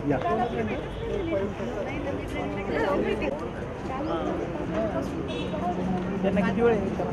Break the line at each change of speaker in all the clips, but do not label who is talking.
या त्यांना किती वेळ आहे?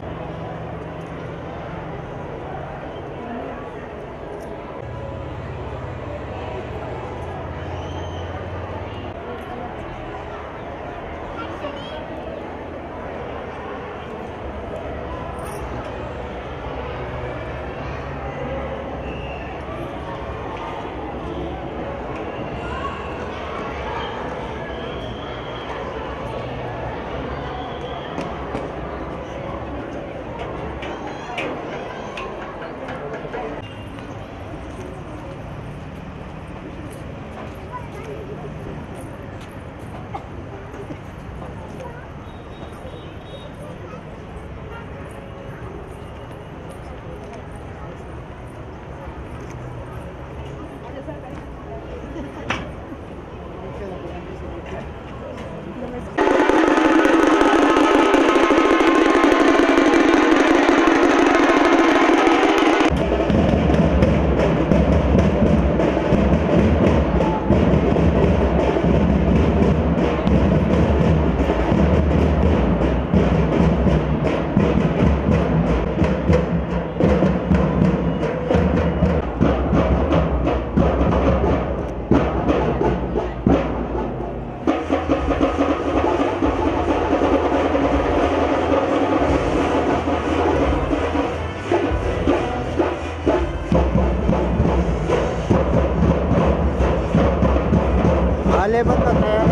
आले बघा तयार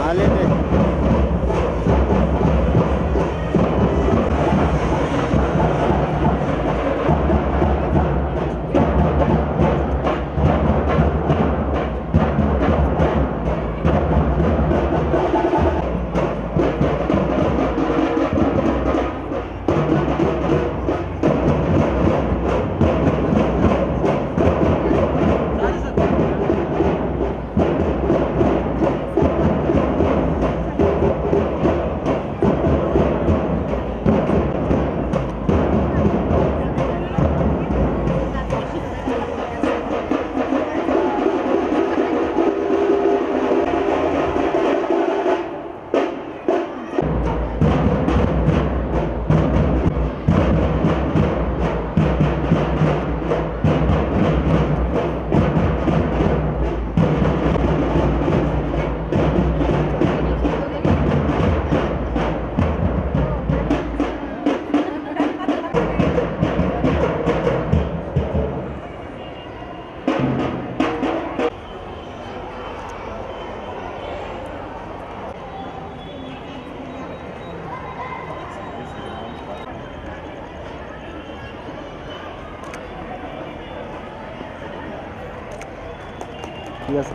आले ते Yes.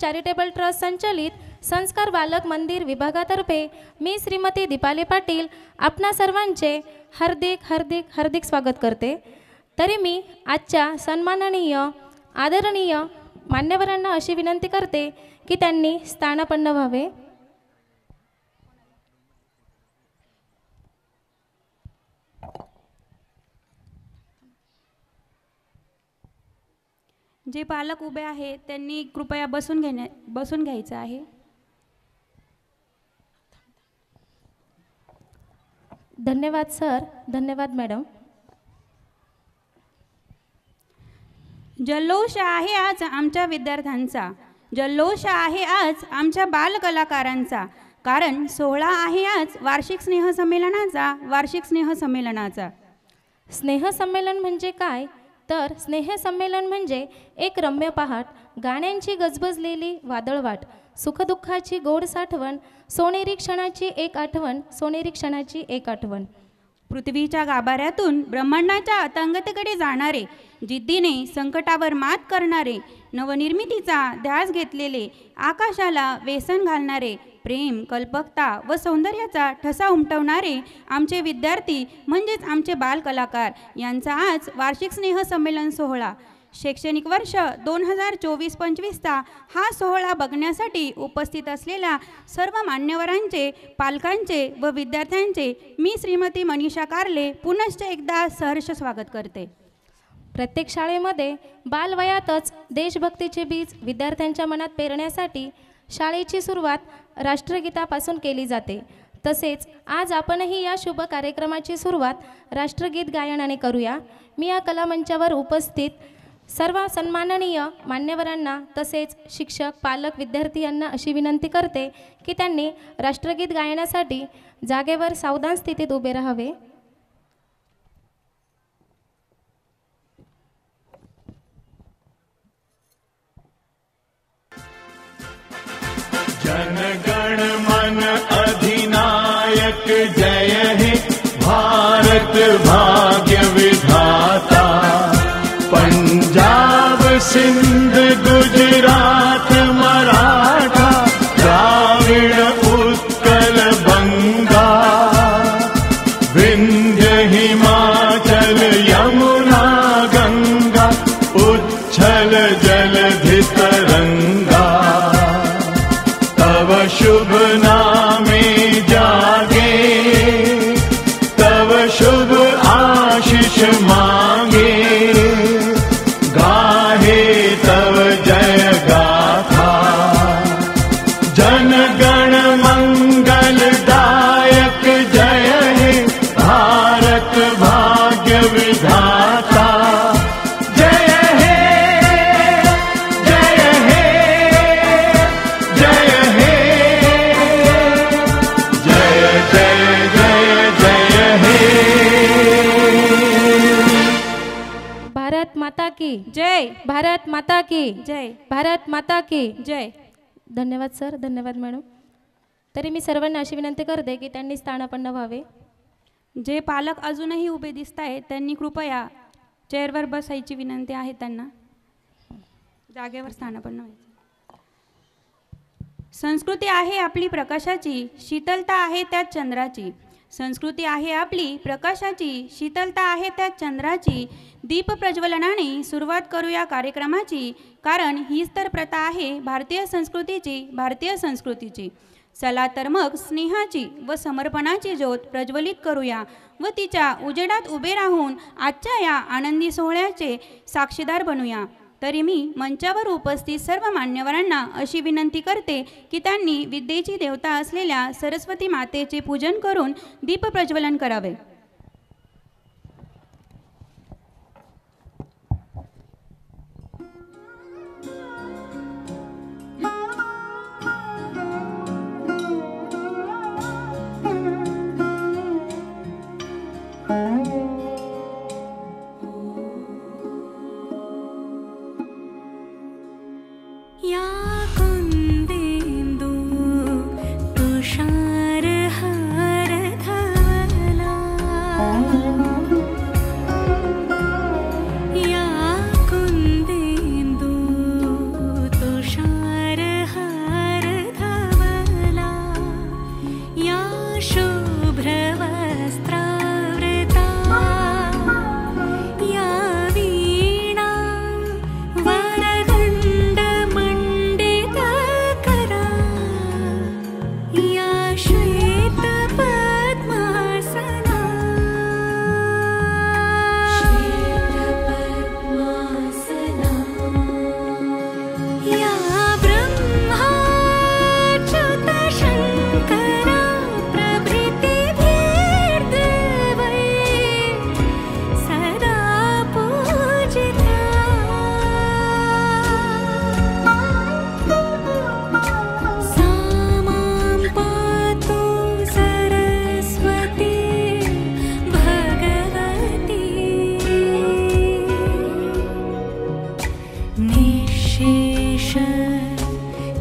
चॅरिटेबल ट्रस्ट संचालित संस्कार बालक मंदिर विभागातर्फे मी श्रीमती दीपाली पाटील आपणा सर्वांचे हार्दिक हार्दिक हार्दिक स्वागत करते। तरी मी आजच्या सन्माननीय आदरणीय मान्यवरांना अशी विनंती करते की त्यांनी स्थानापन्न व्हावे।
जे पालक उभे आहेत त्यांनी कृपया बसून घ्यायचं आहे.
धन्यवाद सर. धन्यवाद मॅडम.
जल्लोष आहे आज आमच्या विद्यार्थ्यांचा, जल्लोष आहे आज आमच्या बालकलाकारांचा, कारण सोहळा आहे आज वार्षिक स्नेहसंमेलनाचा.
स्नेहसंमेलन म्हणजे काय? तर स्नेहसंमेलन म्हणजे एक रम्य पहाट, गाण्यांची गजबजलेली वादळवाट, सुखदुःखाची गोड साठवण, सोनेरी क्षणाची एक आठवण.
पृथ्वीच्या गाभाऱ्यातून ब्रह्मांडाच्या अतंगतेकडे जाणारे, जिद्दीने संकटावर मात करणारे, नवनिर्मितीचा ध्यास घेतलेले, आकाशाला वेसन घालणारे, प्रेम, कल्पकता व सौंदर्याचा ठसा उमटवणारे आमचे विद्यार्थी म्हणजेच आमचे बालकलाकार यांचा आज वार्षिक स्नेहसंमेलन सोहळा. शैक्षणिक वर्ष 2024-25चा हा सोहळा बघण्यासाठी उपस्थित असलेल्या सर्व मान्यवरांचे, पालकांचे व विद्यार्थ्यांचे मी श्रीमती मनीषा कारले पुनश्च एकदा सहर्ष स्वागत करते.
प्रत्येक शाळेमध्ये बालवयातच देशभक्तीचे बीज विद्यार्थ्यांच्या मनात पेरण्यासाठी शाळेची सुरुवात राष्ट्रगीतापासून केली जाते. तसेच आज आपणही या शुभ कार्यक्रमाची सुरुवात राष्ट्रगीत गायनाने करूया. मी या कलामंचावर उपस्थित सर्व सन्माननीय मान्यवरांना तसेच शिक्षक, पालक, विद्यार्थी यांना अशी विनंती करते की त्यांनी राष्ट्रगीत गायनासाठी जागेवर सावधान स्थितीत उभे राहावे.
जनगण मन अधिनायक जय हे भारत भाग्य विधाता. पंजाब सिंध गुजरात मराठा द्राविड उत्कल बंगा. विंध्य हिमाचल यमुना गंगा उच्छल जलधि तरंगा. तव शुभ नामे जागे, तव शुभ आशीष मांगे. गाहे तव जय गाथा, जनगण मंगलदायक जय हे भारत भाग्य विधाता. जय हे, जय हे, जय हे, जय जय जय जय हे.
भारत माता की
जय,
भारत माता की
जय,
भारत माता की
जय.
धन्यवाद सर. धन्यवाद मॅडम. तरी मी सर्वांना अशी विनंती करते की त्यांनी स्थानापन्न व्हावे.
जे पालक अजूनही उभे दिसत आहेत त्यांनी कृपया चेअरवर बसायची विनंती आहे. त्यांना जागेवर स्थानापन्न व्हायचं. संस्कृती आहे आपली प्रकाशाची, शीतलता आहे त्यात चंद्राची. संस्कृती आहे आपली प्रकाशाची, शीतलता आहे त्यात चंद्राची. दीप प्रज्वलनाने सुरुवात करूया कार्यक्रमाची, कारण हीच तर प्रथा आहे भारतीय संस्कृतीची. चला तर मग स्नेहाची व समर्पणाची ज्योत प्रज्वलित करूया व तिच्या उजेडात उभे राहून आजच्या या आनंदी सोहळ्याचे साक्षीदार बनूया. तरी मी मंचावर उपस्थित सर्व मान्यवरांना अशी विनंती करते की त्यांनी विद्येची देवता असलेल्या सरस्वती मातेचे पूजन करून दीप प्रज्वलन करावे.
तुषार हार धावला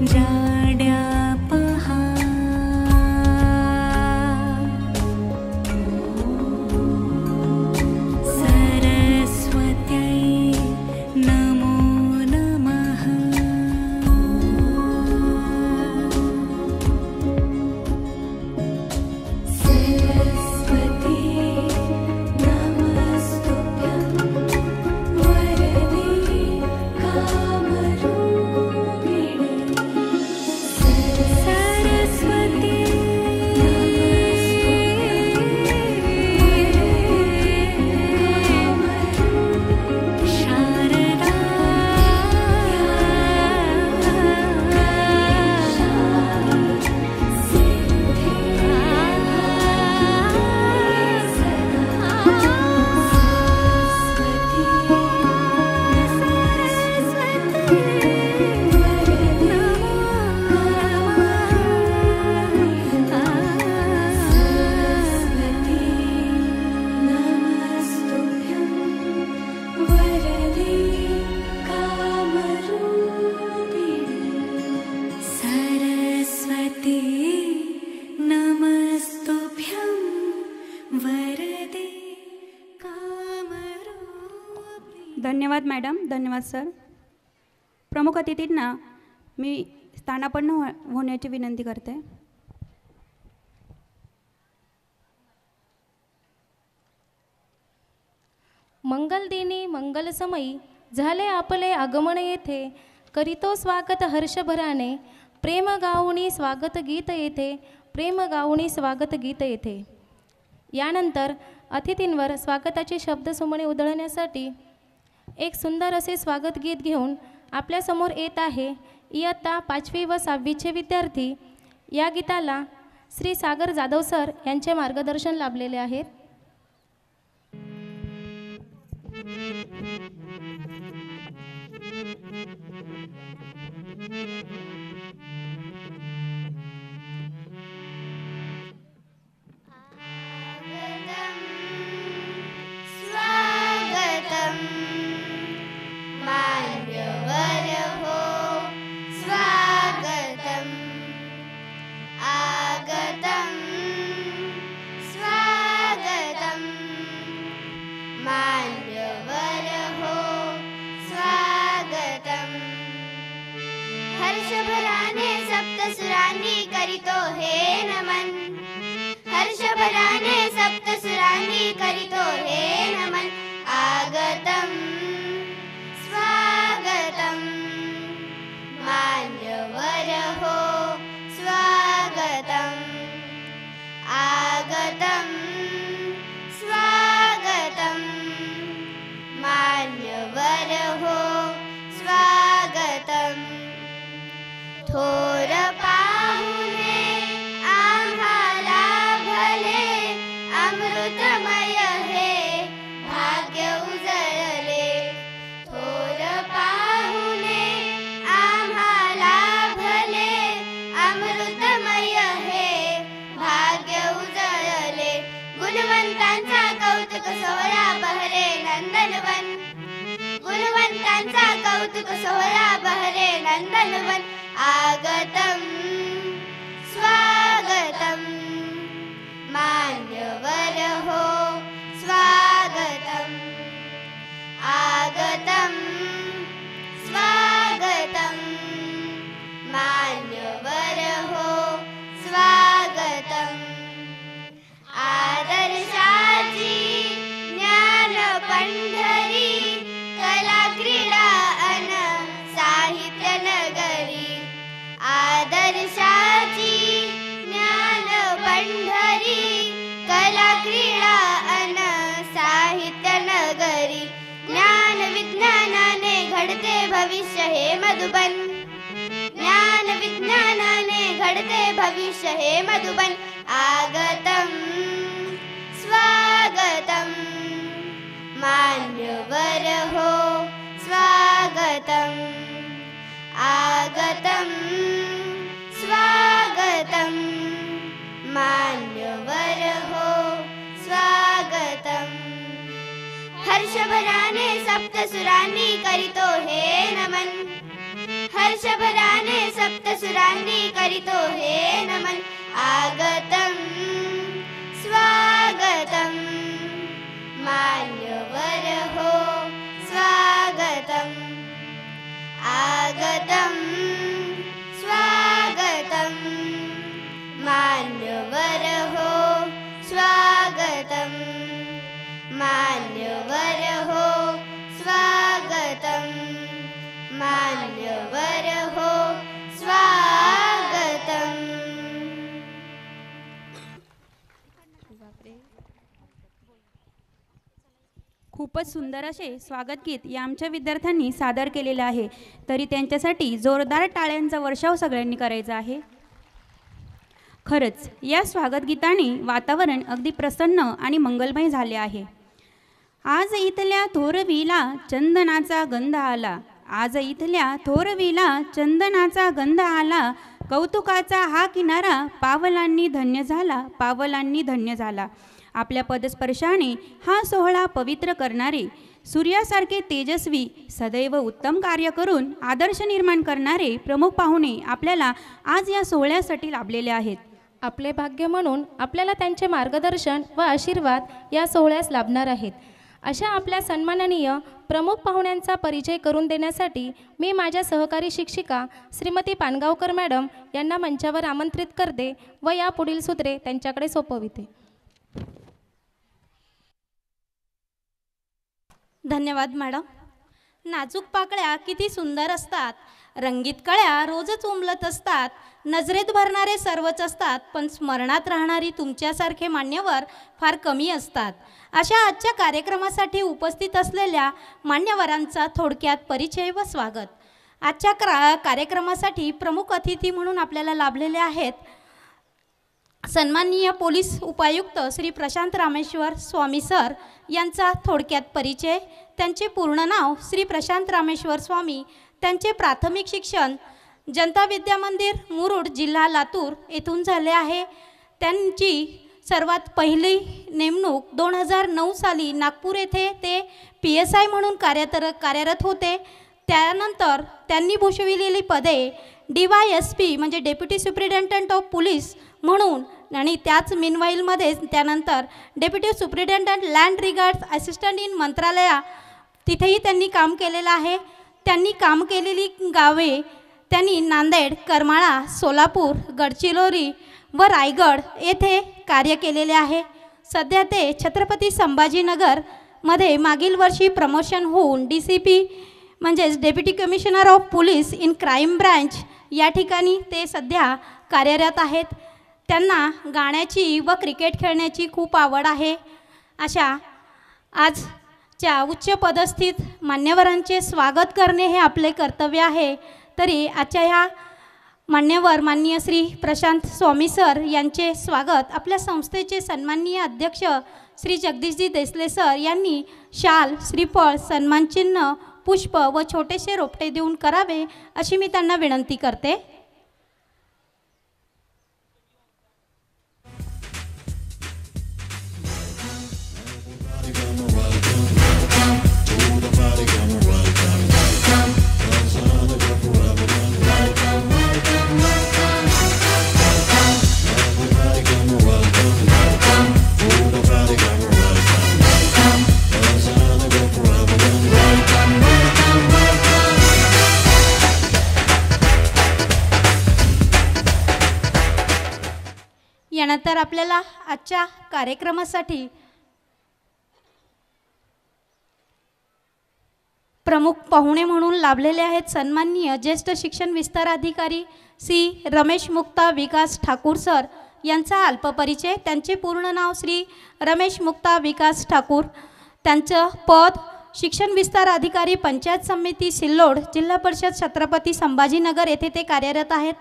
उजाड्या पहा सरस्वत्यै नमो नमः सरस्वती नमस्तुभ्यं वरदे कामरूपिणि सरस्वती शारदा सरस्वती नमस्तुभ्यं वरदे कामरूपिणि
धन्यवाद मॅडम, धन्यवाद सर. प्रमुख अतिथींना मी स्थानापन्न होण्याची विनंती करते.
मंगलदिनी मंगलसमयी झाले आपले आगमन येथे, करीतो स्वागत हर्षभराने, प्रेम गाऊनी स्वागत गीत येथे, प्रेम गाऊनी स्वागत गीत येथे. यानंतर अतिथींवर स्वागताची शब्दसुमने उधळण्यासाठी एक सुंदर असे स्वागत गीत घेऊन आपल्यासमोर येत आहे इयत्ता 5वी व 6वीचे विद्यार्थी. या गीताला श्री सागर जाधव सर यांचे मार्गदर्शन लाभलेले आहेत.
स्वागतं मान्यवर हो स्वागतम् आगतं स्वागतं मान्यवर हो स्वागतम् हर्षभराने सप्तसुरांनी करीतो हे नमन हर्षभराने सप्तसुरांनी करीतो हे नमन आगतं स्वागतं मान्यवर हो स्वागतम् आगतं स्वागतं मान्यवर हो स्वागतम् थोर पाहुणे आम्हाला भले अमृतमय हे भाग्य उजळले थोर पाहुणे आम्हाला भले अमृतमय हे भाग्य उजळले गुणवंतांचा कौतुक सोहळा बहरे नंदनवन गुणवंतांचा कौतुक सोहळा बहरे नंदनवन आगतं स्वागतं मान्यवर हो स्वागतम् आगतं स्वागतं मान्यवर हो स्वागतम् आदर्शाची ज्ञान पंढरी कला क्रीडा अन साहित्य नगरी आदर्शाची ज्ञान पंढरी कला क्रीडा अन साहित्य नगरी ज्ञान विज्ञानाने घडते भविष्य हे मधुबन ज्ञान विज्ञानाने घडते भविष्य हे मधुबन आगतं स्वागतं मान्यवर हो स्वागतम् आगतं स्वागतं मान्यवर हो स्वागतम् हर्षभराने सप्तसुरांनी करीतो हे नमन हर्षभराने सप्तसुरांनी करितो हे नमन आगतं स्वागतं मान्यवर हो स्वागतं आगतं स्वागतं मान्यवर हो स्वागतं मान्यवर हो स्वागतं मान्यवर हो स्वागतं.
खूपच सुंदर असे स्वागत गीत या आमच्या विद्यार्थ्यांनी सादर केलेले आहे. तरी त्यांच्यासाठी जोरदार टाळ्यांचा वर्षाव सगळ्यांनी करायचा आहे. खरंच या स्वागत गीताने वातावरण अगदी प्रसन्न आणि मंगलमय झाले आहे. आज इथल्या थोरवीला चंदनाचा गंध आला, आज इथल्या थोरवीला चंदनाचा गंध आला, कौतुकाचा हा किनारा पावलांनी धन्य झाला, पावलांनी धन्य झाला. आपल्या पदस्पर्शाने हा सोहळा पवित्र करणारे, सूर्यासारखे तेजस्वी, सदैव उत्तम कार्य करून आदर्श निर्माण करणारे प्रमुख पाहुणे आपल्याला आज या सोहळ्यासाठी लाभलेले आहेत.
आपले भाग्य म्हणून आपल्याला त्यांचे मार्गदर्शन व आशीर्वाद या सोहळ्यास लाभणार आहेत. अशा आपल्या सन्माननीय प्रमुख पाहुण्यांचा परिचय करून देण्यासाठी मी माझ्या सहकारी शिक्षिका श्रीमती पानगावकर मॅडम यांना मंचावर आमंत्रित करते व या पुढील सूत्रे त्यांच्याकडे सोपविते.
धन्यवाद मॅडम. नाजूक पाकळ्या किती सुंदर असतात, रंगीत कळ्या रोजच उमलत असतात, नजरेत भरणारे सर्वच असतात, पण स्मरणात राहणारी तुमच्यासारखे मान्यवर फार कमी असतात. अशा आजच्या कार्यक्रमासाठी उपस्थित असलेल्या मान्यवरांचा थोडक्यात परिचय व स्वागत. आजच्या कार्यक्रमासाठी प्रमुख अतिथी म्हणून आपल्याला लाभलेले आहेत सन्माननीय पोलीस उपायुक्त श्री प्रशांत रामेश्वर स्वामी सर यांचा थोडक्यात परिचय. त्यांचे पूर्ण नाव श्री प्रशांत रामेश्वर स्वामी. त्यांचे प्राथमिक शिक्षण जनता विद्या मंदिर मुरुड जिल्हा लातूर येथून झाले आहे. त्यांची सर्वात पहिली नेमणूक 2009 साली नागपूर येथे ते PSI म्हणून कार्यरत होते. त्यानंतर त्यांनी भूषविलेली पदे DYSP म्हणजे डेप्युटी सुप्रिटेंडंट ऑफ पोलीस म्हणून आणि त्याच मिनवाईलमध्ये त्यानंतर deputy superintendent land regards assistant in मंत्रालया तिथेही त्यांनी काम केलेलं आहे. त्यांनी काम केलेली गावे त्यांनी नांदेड, करमाळा, सोलापूर, गडचिरोली व रायगड येथे कार्य केलेले आहे. सध्या ते छत्रपती संभाजीनगरमध्ये मागील वर्षी प्रमोशन होऊन DCP म्हणजेच deputy commissioner of police in crime branch या ठिकाणी ते सध्या कार्यरत आहेत. त्यांना गाण्याची व क्रिकेट खेळण्याची खूप आवड आहे. अशा आजच्या उच्च पदस्थित मान्यवरांचे स्वागत करणे हे आपले कर्तव्य आहे. तरी आजच्या ह्या मान्यवर माननीय श्री प्रशांत स्वामी सर यांचे स्वागत आपल्या संस्थेचे सन्माननीय अध्यक्ष श्री जगदीशजी देसले सर यांनी शाल, श्रीफळ, सन्मानचिन्ह, पुष्प व छोटेसे रोपटे देऊन करावे अशी मी त्यांना विनंती करते. यानंतर आपल्याला आजच्या कार्यक्रमासाठी प्रमुख पाहुणे म्हणून लाभलेले आहेत सन्माननीय ज्येष्ठ शिक्षण विस्तार अधिकारी श्री रमेश मुक्ता विकास ठाकूर सर यांचा अल्पपरिचय. त्यांचे पूर्ण नाव श्री रमेश मुक्ता विकास ठाकूर. त्यांचं पद शिक्षण विस्तार अधिकारी पंचायत समिती सिल्लोड जिल्हा परिषद छत्रपती संभाजीनगर येथे ते कार्यरत आहेत.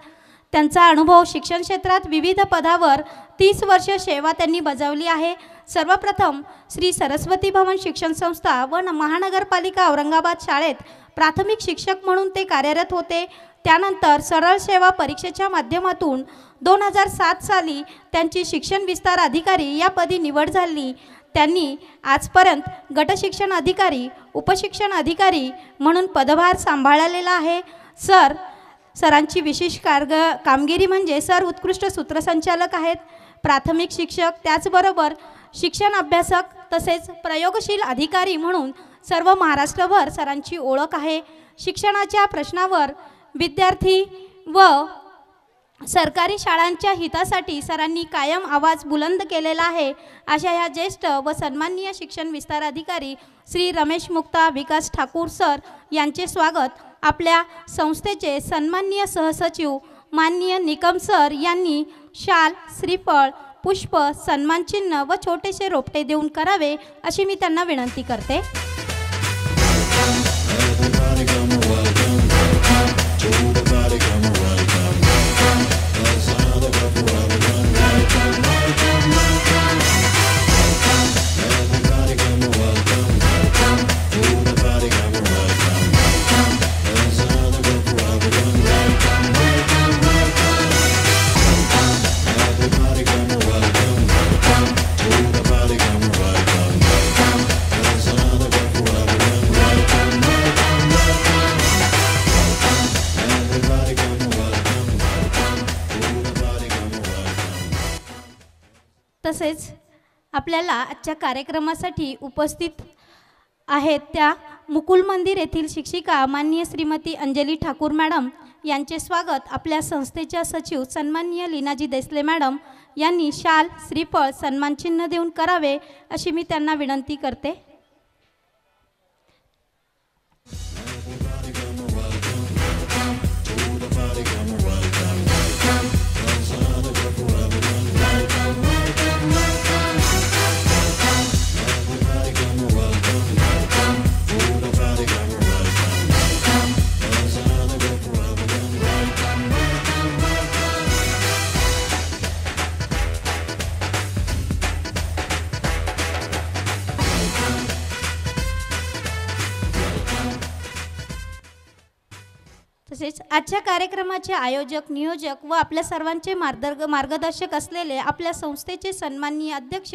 त्यांचा अनुभव शिक्षण क्षेत्रात विविध पदावर 30 वर्ष सेवा त्यांनी बजावली आहे. सर्वप्रथम श्री सरस्वती भवन शिक्षण संस्था व महानगरपालिका औरंगाबाद शाळेत प्राथमिक शिक्षक म्हणून ते कार्यरत होते. त्यानंतर सरळ सेवा परीक्षेच्या माध्यमातून 2007 साली त्यांची शिक्षण विस्तार अधिकारी या पदी निवड झाली. त्यांनी आजपर्यंत गट शिक्षण अधिकारी, उपशिक्षण अधिकारी म्हणून पदभार सांभाळलेला आहे. सर सरांची विशेष कामगिरी म्हणजे सर उत्कृष्ट सूत्रसंचालक आहेत, प्राथमिक शिक्षक, त्याचबरोबर शिक्षण अभ्यासक तसेच प्रयोगशील अधिकारी म्हणून सर्व महाराष्ट्रभर सरांची ओळख आहे. शिक्षणाच्या प्रश्नावर विद्यार्थी व सरकारी शाळांच्या हितासाठी सरांनी कायम आवाज बुलंद केलेला आहे. अशा ह्या ज्येष्ठ व सन्माननीय शिक्षण विस्तार अधिकारी श्री रमेश मुक्ता विकास ठाकूर सर यांचे स्वागत आपल्या संस्थेचे सन्माननीय सहसचिव माननीय निकम सर यांनी शाल, श्रीफळ, पुष्प, सन्मानचिन्ह व छोटेसे रोपटे देऊन करावे अशी मी त्यांना विनंती करते. तसेच आपल्याला आजच्या कार्यक्रमासाठी उपस्थित आहेत त्या मुकुल मंदिर येथील शिक्षिका माननीय श्रीमती अंजली ठाकूर मॅडम यांचे स्वागत आपल्या संस्थेच्या सचिव सन्माननीय लीनाजी देसले मॅडम यांनी शाल, श्रीफळ, सन्मानचिन्ह देऊन करावे अशी मी त्यांना विनंती करते. तसेच आजच्या कार्यक्रमाचे आयोजक, नियोजक व आपल्या सर्वांचे मार्गदर्शक असलेले आपल्या संस्थेचे सन्माननीय अध्यक्ष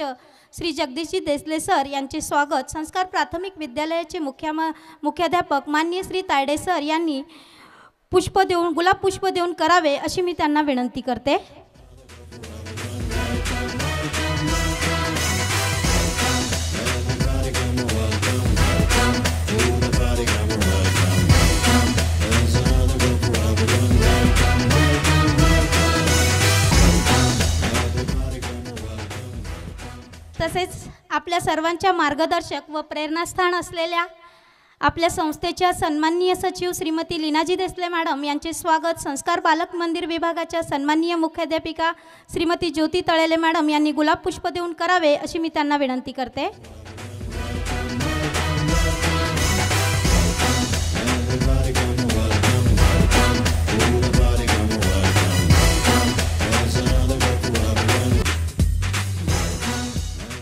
श्री जगदीशजी देसले सर यांचे स्वागत संस्कार प्राथमिक विद्यालयाचे मुख्याध्यापक माननीय श्री तायडे सर यांनी गुलाब पुष्प देऊन करावे अशी मी त्यांना विनंती करते. तसेच आपल्या सर्वांच्या मार्गदर्शक व प्रेरणास्थान असलेल्या आपल्या संस्थेच्या सन्माननीय सचिव श्रीमती लीनाजी देसले मॅडम यांचे स्वागत संस्कार बालक मंदिर विभागाच्या सन्माननीय मुख्याध्यापिका श्रीमती ज्योती तळेले मॅडम यांनी गुलाब पुष्प देऊन करावे अशी मी त्यांना विनंती करते.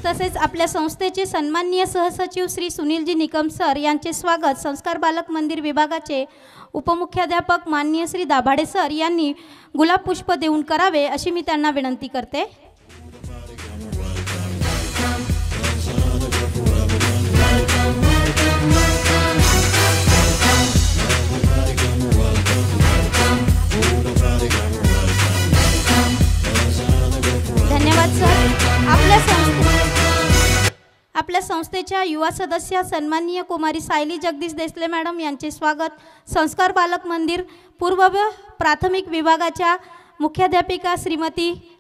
तसेच आपल्या संस्थेचे सन्माननीय सहसचिव श्री सुनीलजी निकम सर यांचे स्वागत संस्कार बालक मंदिर विभागाचे उपमुख्याध्यापक माननीय श्री दाभाडे सर यांनी गुलाब पुष्प देऊन करावे अशी मी त्यांना विनंती करते. धन्यवाद सर. आपल्या संस्थेच्या युवा सदस्य सन्माननीय कुमारी सायली जगदीश देसले मॅडम यांचे स्वागत संस्कार बालक मंदिर पूर्व प्राथमिक विभागाच्या मुख्याध्यापिका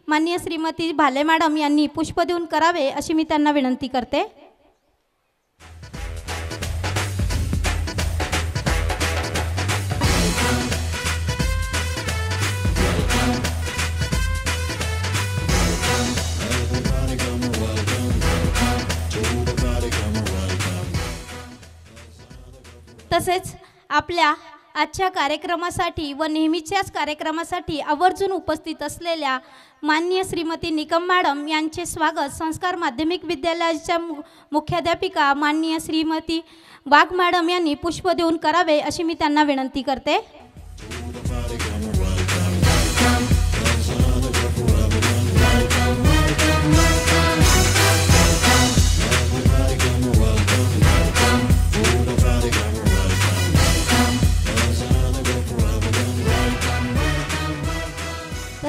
माननीय श्रीमती भाले मॅडम यांनी पुष्प देऊन करावे अशी मी त्यांना विनंती करते. तसेच आपल्या आजच्या कार्यक्रमासाठी व नेहमीच्याच कार्यक्रमासाठी आवर्जून उपस्थित असलेल्या माननीय श्रीमती निकम मॅडम यांचे स्वागत संस्कार माध्यमिक विद्यालयाच्या मुख्याध्यापिका माननीय श्रीमती वाघ मॅडम यांनी पुष्प देऊन करावे अशी मी त्यांना विनंती करते.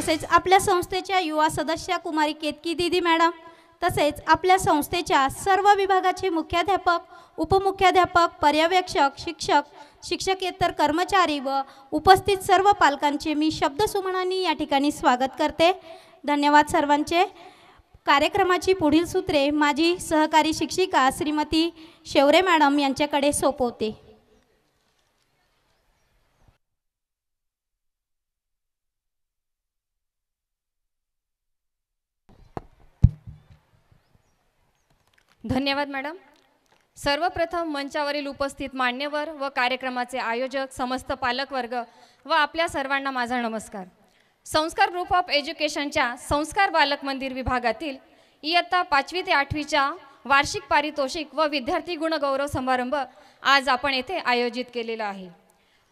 तसेच आपल्या संस्थेच्या युवा सदस्य कुमारी केतकी दीदी मॅडम, तसेच आपल्या संस्थेच्या सर्व विभागाचे मुख्याध्यापक, उपमुख्याध्यापक, पर्यवेक्षक, शिक्षक, शिक्षकेतर कर्मचारी व उपस्थित सर्व पालकांचे मी शब्दसुमनांनी या ठिकाणी स्वागत करते. धन्यवाद सर्वांचे. कार्यक्रमाची पुढील सूत्रे माझी सहकारी शिक्षिका श्रीमती शेवरे मॅडम यांच्याकडे सोपवते.
धन्यवाद मॅडम. सर्वप्रथम मंचावरील उपस्थित मान्यवर व कार्यक्रमाचे आयोजक, समस्त पालकवर्ग व आपल्या सर्वांना माझा नमस्कार. संस्कार ग्रुप ऑफ एज्युकेशनच्या संस्कार बालक मंदिर विभागातील इयत्ता 5वी ते 8वीच्या वार्षिक पारितोषिक व विद्यार्थी गुणगौरव समारंभ आज आपण येथे आयोजित केलेला आहे.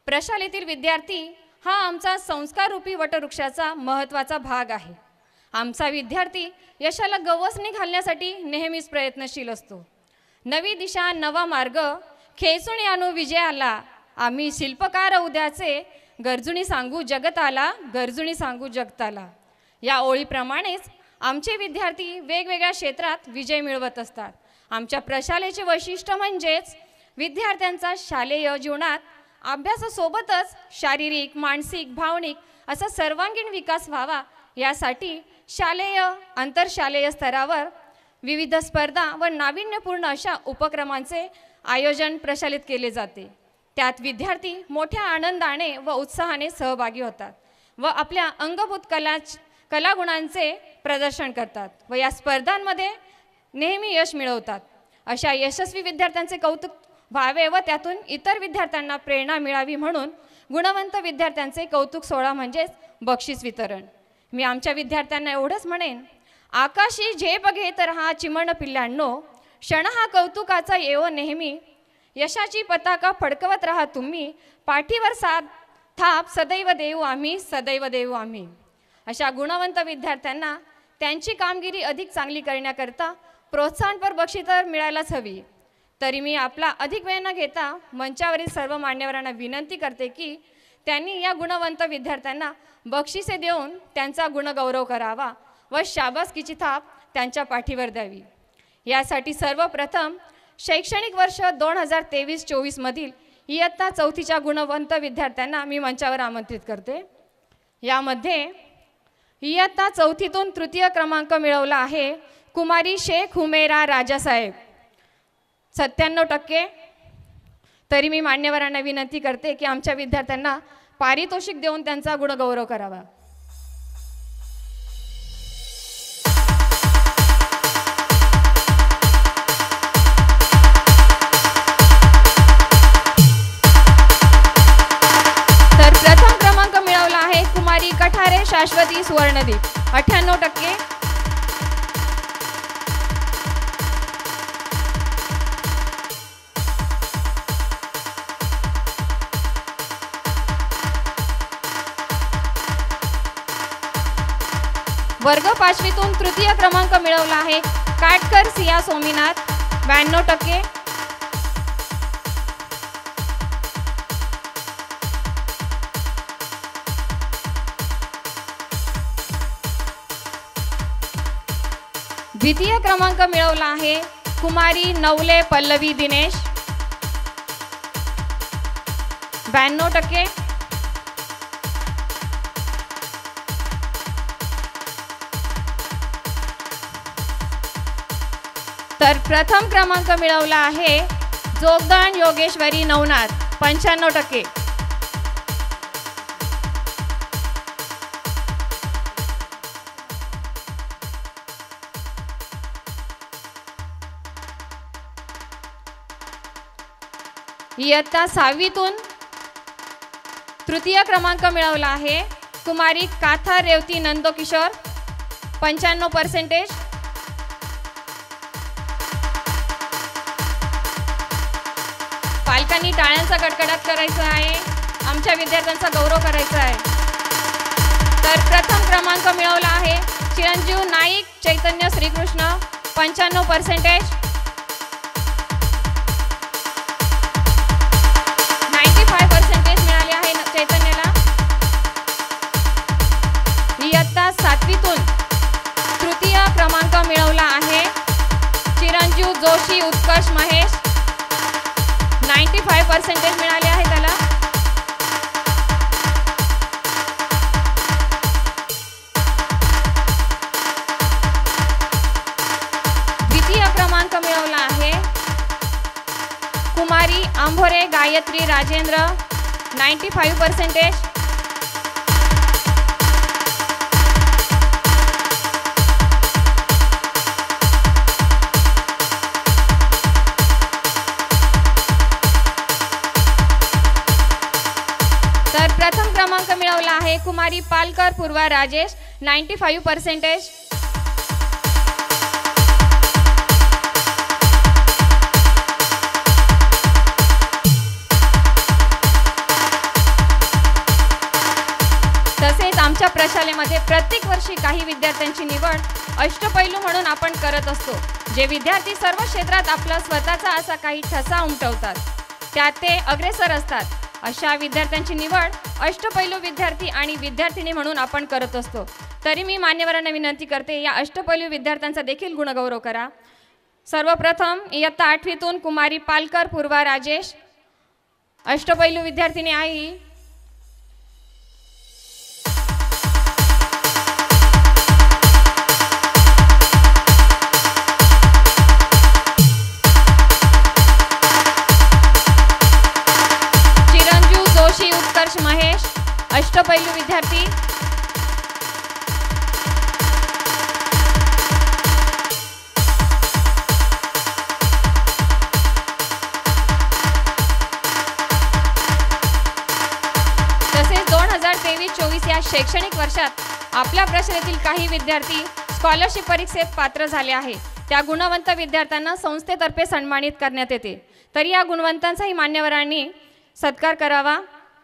प्रशालेतील विद्यार्थी हा आमचा संस्काररूपी वटवृक्षाचा महत्त्वाचा भाग आहे. आमचा विद्यार्थी यशाला गवसणी घालण्यासाठी नेहमीच प्रयत्नशील असतो. नवी दिशा, नवा मार्ग खेचून आणू विजयाला, आम्ही शिल्पकार उद्याचे, गरजुनी सांगू जगताला, गरजुनी सांगू जगताला. या ओळीप्रमाणेच आमचे विद्यार्थी वेगवेगळ्या क्षेत्रात विजय मिळवत असतात. आमच्या प्रशालेचे वैशिष्ट्य म्हणजेच विद्यार्थ्यांचा शालेय जीवनात अभ्यासासोबतच शारीरिक, मानसिक, भावनिक असा सर्वांगीण विकास व्हावा यासाठी शालेय, आंतरशालेय स्तरावर विविध स्पर्धा व नाविन्यपूर्ण अशा उपक्रमांचे आयोजन प्रशालित केले जाते. त्यात विद्यार्थी मोठ्या आनंदाने व उत्साहाने सहभागी होतात व आपल्या अंगभूत कलागुणांचे प्रदर्शन करतात व या स्पर्धांमध्ये नेहमी यश मिळवतात. अशा यशस्वी विद्यार्थ्यांचे कौतुक व्हावे व त्यातून इतर विद्यार्थ्यांना प्रेरणा मिळावी म्हणून गुणवंत विद्यार्थ्यांचे कौतुक सोहळा म्हणजेच बक्षीस वितरण. मी आमच्या विद्यार्थ्यांना एवढंच म्हणेन, आकाशी झेप घे तर हा चिमण पिल्लांनो, क्षण हा कौतुकाचा येवो नेहमी, यशाची पताका फडकवत राहा तुम्ही, पाठीवर साथ थाप सदैव देऊ आम्ही, सदैव देऊ आम्ही. अशा गुणवंत विद्यार्थ्यांना त्यांची कामगिरी अधिक चांगली करण्याकरता प्रोत्साहनपर बक्षीस तर मिळायलाच हवी. तरी मी आपला अधिक वेळ न घेता मंचावरील सर्व मान्यवरांना विनंती करते की त्यांनी या गुणवंत विद्यार्थ्यांना बक्षिसे देऊन त्यांचा गुणगौरव करावा व शाबासकीची थाप त्यांच्या पाठीवर द्यावी. यासाठी सर्वप्रथम शैक्षणिक वर्ष 2023-24 मधील इयत्ता 4थीच्या गुणवंत विद्यार्थ्यांना मी मंचावर आमंत्रित करते. यामध्ये इयत्ता 4थीतून तृतीय क्रमांक मिळवला आहे कुमारी शेख हुमेरा राजासाहेब, 97%. तरी मी मान्यवरांना विनंती करते की आमच्या विद्यार्थ्यांना पारितोषिक देऊन त्यांचा गुणगौरव करावा. तर प्रथम क्रमांक मिळवला आहे कुमारी कठारे शाश्वती सुवर्णदीप, 98%. वर्ग 5वीतून तृतीय क्रमांक मिळवला आहे काटकर सिया सोमीनाथ, 92%. द्वितीय क्रमांक मिळवला आहे कुमारी नवले पल्लवी दिनेश, 92%. तर प्रथम क्रमांक मिळवला आहे जोगदान योगेश्वरी नवनाथ, 95%. इयत्ता 6वीतून तृतीय क्रमांक मिळवला आहे कुमारी काथा रेवती नंदकिशोर, 95%. पालकांनी टाळ्यांचा कडकडाट करायचा आहे, आमच्या विद्यार्थ्यांचा गौरव करायचा आहे. तर प्रथम क्रमांक मिळवला आहे चिरंजीव नाईक चैतन्य श्रीकृष्ण, 95%. 95% मिळाले आहे चैतन्यला. इयत्ता उत्कर्ष महेश 95% मिळाले आहे त्याला. द्वितीय क्रमांक मिळवला आहे कुमारी आंभोरे गायत्री राजेंद्र 95%. तर प्रथम क्रमांक मिळवला आहे कुमारी पालकर पूर्वा राजेश 95%. तसेच आमच्या प्रशालेमध्ये प्रत्येक वर्षी काही विद्यार्थ्यांची निवड अष्टपैलू म्हणून आपण करत असतो. जे विद्यार्थी सर्व क्षेत्रात आपला स्वतःचा असा काही ठसा उमटवतात, त्यात ते अग्रेसर असतात. अशा विद्यार्थ्यांची निवड अष्टपैलू विद्यार्थी आणि विद्यार्थिनी म्हणून आपण करत असतो. तरी मी मान्यवरांना विनंती करते, या अष्टपैलू विद्यार्थ्यांचा देखील गुणगौरव करा. सर्वप्रथम इयत्ता 8वीतून कुमारी पालकर पूर्वा राजेश अष्टपैलू विद्यार्थिनी आहे. उत्कर्ष महेश अष्टपैलू विद्यार्थी. तसेच 2023-24 या शैक्षणिक वर्षात आपल्या प्रशालेतील काही विद्यार्थी स्कॉलरशिप परीक्षेत पात्र झाले आहे. त्या गुणवंत विद्यार्थ्यांना संस्थेतर्फे सन्मानित करण्यात येते. तरी या गुणवंतांचाही मान्यवरांनी सत्कार करावा.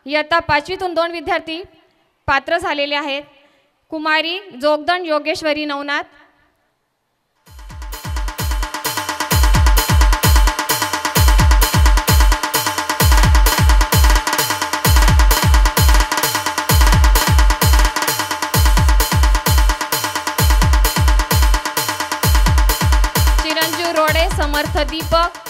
इयत्ता 5वीतून 2 विद्यार्थी पात्र झालेले आहेत. कुमारी जोगदंड योगेश्वरी नवनाथ, चिरंजीव रोडे समर्थ दीपक,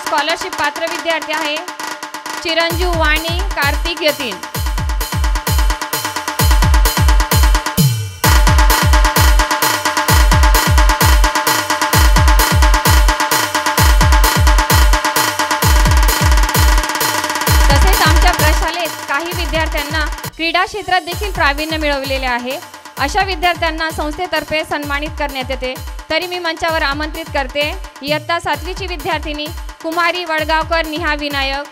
स्कॉलरशिप पात्र विद्यार्थी आहे चिरंजीव वाणी कार्तिक यतीन. तसेच आमच्या प्रशालेत काही विद्यार्थ्यांना क्रीडा क्षेत्रात देखील प्रावीण्य मिळवलेले आहे. अशा विद्यार्थ्यांना संस्थेतर्फे सन्मानित करण्यात येते. तरी मी मंचावर आमंत्रित करते इयत्ता 7वीची विद्यार्थिनी कुमारी वडगावकर निहा विनायक.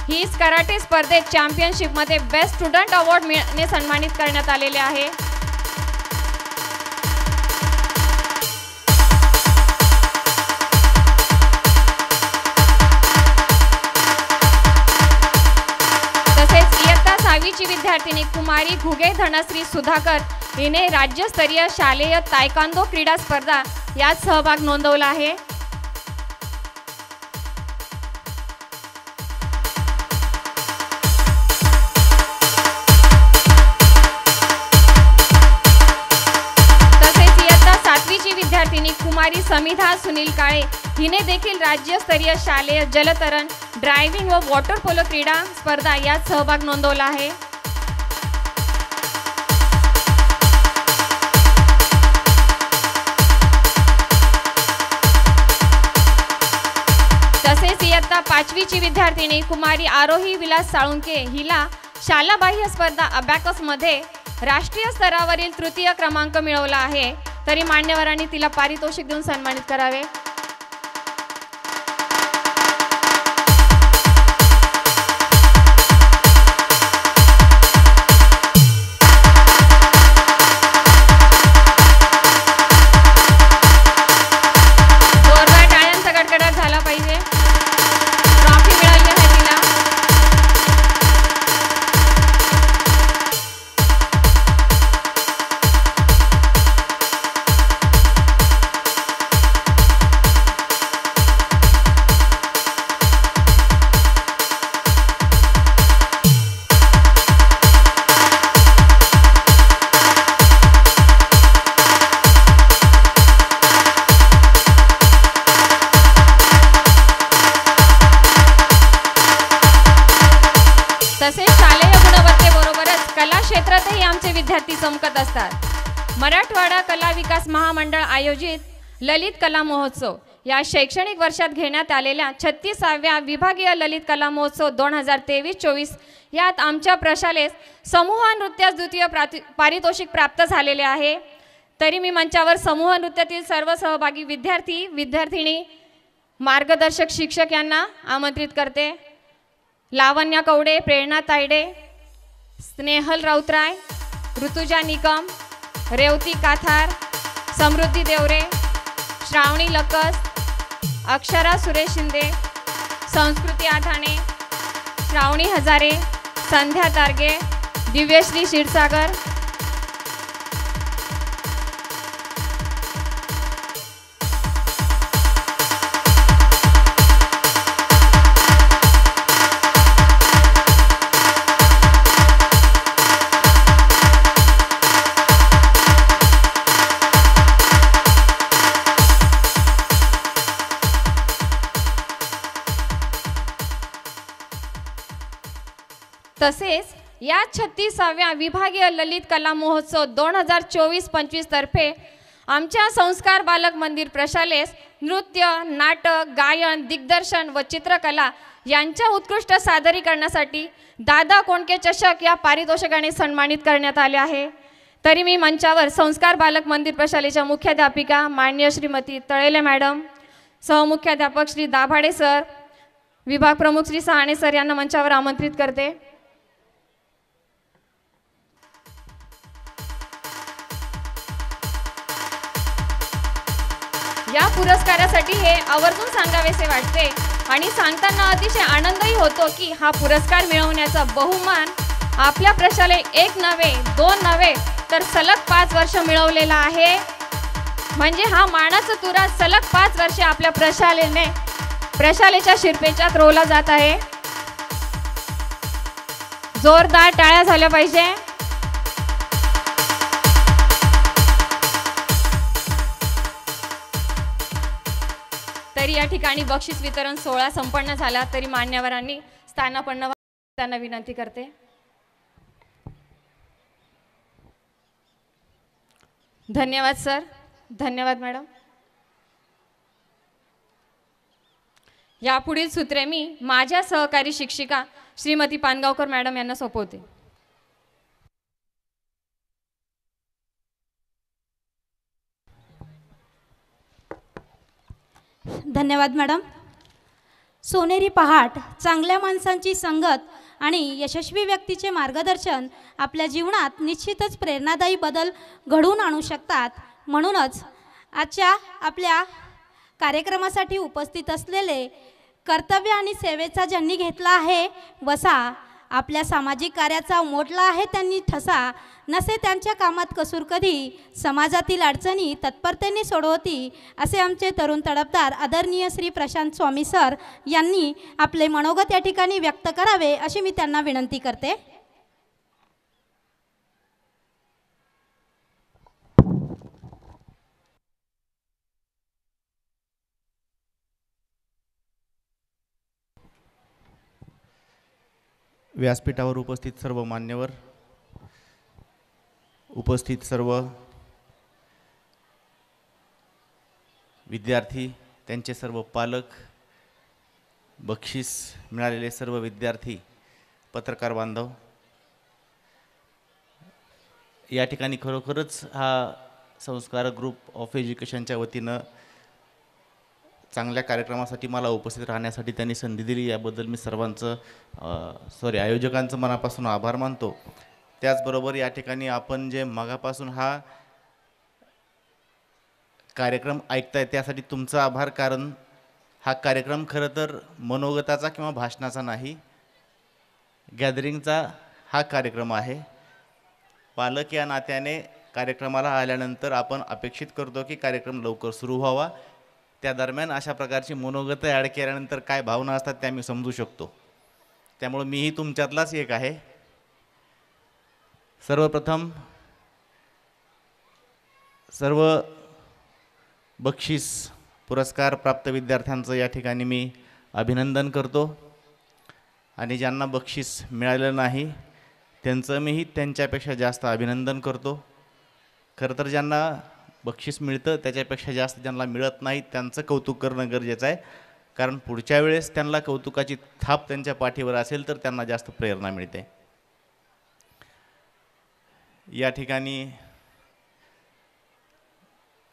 ही कराटे स्पर्धेत चॅम्पियनशिपमध्ये बेस्ट स्टुडंट अवॉर्ड मिळणे सन्मानित करण्यात आलेले आहे. तसेच इयत्ता 6वीची विद्यार्थिनी कुमारी घुगे धनश्री सुधाकर हिने राज्यस्तरीय शालेय तायकांदो क्रीडा स्पर्धा यात सहभाग नोंदवला आहे. विद्यार्थिनी कुमारी समिधा सुनील काळे हिने देखील राज्यस्तरीय शालेय जलतरण, ड्रायव्हिंग व वॉटर पोलो क्रीडा स्पर्धा यात सहभाग नोंदवला आहे. तसेच इयत्ता 5वीची विद्यार्थिनी कुमारी आरोही विलास साळुंके हिला शालाबाह्य स्पर्धा अबॅकस मध्ये राष्ट्रीय स्तरावरील तृतीय क्रमांक मिळवला आहे. तरी मान्यवरांनी तिला पारितोषिक देऊन सन्मानित करावे. जोरदार टाळ्यांचा गडगडाट झाला पाहिजे. ट्रॉफी मिळाली आहे तिला. गुणवत्तेबरोबरच कला क्षेत्रातही आमचे विद्यार्थी चमकत असतात। मराठवाडा कला विकास महामंडळ आयोजित ललित कला महोत्सव या शैक्षणिक वर्षात घेण्यात आलेल्या 36व्या विभागीय ललित कला महोत्सव 2023-24 यात आमच्या प्रशालेस समूह नृत्यास द्वितीय पारितोषिक प्राप्त झालेले आहे। तरी मी मंचावर समूह नृत्यातील सर्व सहभागी विद्यार्थी विद्यार्थिनी मार्गदर्शक शिक्षक यांना आमंत्रित करते। लावण्या कवडे, प्रेरणा तायडे, स्नेहल राऊतराय, ऋतुजा निकम, रेवती काथार, समृद्धी देवरे, श्रावणी लकस, अक्षरा सुरेश शिंदे, संस्कृती आठाणे, श्रावणी हजारे, संध्या तारगे, दिव्यश्री क्षीरसागर, तसेच या 36व्या विभागीय ललित कला महोत्सव 2024-25 तर्फे आमच्या संस्कार बालक मंदिर प्रशालेस नृत्य, नाटक, गायन, दिग्दर्शन व चित्रकला यांच्या उत्कृष्ट सादरीकरणासाठी दादा कोंडके चषक या पारितोषिकाने सन्मानित करण्यात आले आहे। तरी मी मंचावर संस्कार बालक मंदिर प्रशालेच्या मुख्याध्यापिका माननीय श्रीमती तळेले मॅडम, सहमुख्याध्यापक श्री दाभाडे सर, विभाग प्रमुख श्री सहाणे सर यांना मंचावर आमंत्रित करते। या पुरस्कारासाठी हे आवर्जून सांगावेसे वाटते आणि सांगताना अतिशय आनंदही होतो की हा पुरस्कार मिळवण्याचा बहुमान आपल्या प्रशाले एक नव्हे, दोन नव्हे तर सलग 5 वर्ष मिळवलेला आहे। म्हणजे हा मानाचा तुरा सलग 5 वर्षे आपल्या प्रशालेच्या शिरपेच्यात रोवला जात आहे। जोरदार टाळ्या झाल्या पाहिजे। तरी या ठिकाणी बक्षीस वितरण सोहळा संपन्न झाला तरी मान्यवरांनी स्थानापन्न त्यांना विनंती करते। धन्यवाद सर, धन्यवाद मॅडम। यापुढील सूत्रे मी माझ्या सहकारी शिक्षिका श्रीमती पानगावकर मॅडम यांना सोपवते।
धन्यवाद मॅडम। सोनेरी पहाट, चांगल्या माणसांची संगत आणि यशस्वी व्यक्तीचे मार्गदर्शन आपल्या जीवनात निश्चितच प्रेरणादायी बदल घडवून आणू शकतात। म्हणूनच आजच्या आपल्या कार्यक्रमासाठी उपस्थित असलेले कर्तव्य आणि सेवेचा ज्यांनी घेतला आहे वसा, आपल्या सामाजिक कार्याचा मोडला आहे त्यांनी ठसा, नसे त्यांच्या कामात कसूर कधी, समाजातील अडचणी तत्परतेने सोडवती, असे आमचे तरुण तडफदार आदरणीय श्री प्रशांत स्वामी सर यांनी आपले मनोगत या ठिकाणी व्यक्त करावे अशी मी त्यांना विनंती करते।
व्यासपीठावर उपस्थित सर्व मान्यवर, उपस्थित सर्व विद्यार्थी, त्यांचे सर्व पालक, बक्षीस मिळालेले सर्व विद्यार्थी, पत्रकार बांधव, या ठिकाणी खरोखरच हा संस्कार ग्रुप ऑफ एज्युकेशनच्या वतीनं चांगल्या कार्यक्रमासाठी मला उपस्थित राहण्यासाठी त्यांनी संधी दिली, याबद्दल मी सर्वांचं आयोजकांचं मनापासून आभार मानतो। त्याचबरोबर या ठिकाणी आपण जे मगापासून हा कार्यक्रम ऐकताय त्यासाठी तुमचा आभार, कारण हा कार्यक्रम खरं तर मनोगताचा किंवा भाषणाचा नाही, गॅदरिंगचा हा कार्यक्रम आहे। पालक या नात्याने कार्यक्रमाला आल्यानंतर आपण अपेक्षित करतो की कार्यक्रम लवकर सुरू व्हावा, त्या दरम्यान अशा प्रकारची मनोगत ॲड केल्यानंतर काय भावना असतात त्या मी समजू शकतो, त्यामुळे मीही तुमच्यातलाच एक आहे। सर्वप्रथम सर्व बक्षीस पुरस्कार प्राप्त विद्यार्थ्यांचं या ठिकाणी मी अभिनंदन करतो आणि ज्यांना बक्षीस मिळालेलं नाही त्यांचं मीही त्यांच्यापेक्षा जास्त अभिनंदन करतो. खरं तर ज्यांना बक्षीस मिळतं त्याच्यापेक्षा जास्त ज्यांना मिळत नाही त्यांचं कौतुक करणं गरजेचं आहे, कारण पुढच्या वेळेस त्यांना कौतुकाची थाप त्यांच्या पाठीवर असेल तर त्यांना जास्त प्रेरणा मिळते. या ठिकाणी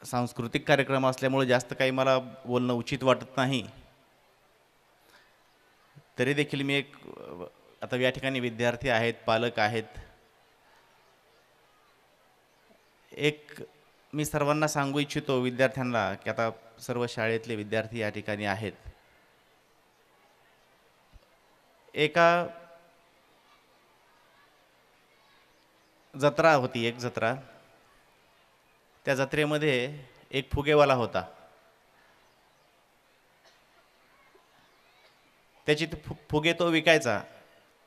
सांस्कृतिक कार्यक्रम असल्यामुळे जास्त काही मला बोलणं उचित वाटत नाही. तरी देखील मी आता या ठिकाणी विद्यार्थी आहेत, पालक आहेत, मी सर्वांना सांगू इच्छितो विद्यार्थ्यांना की आता सर्व शाळेतले विद्यार्थी या ठिकाणी आहेत. एका जत्रा होती, एक जत्रा. त्या जत्रेमध्ये एक फुगेवाला होता. त्याची फुगे तो विकायचा.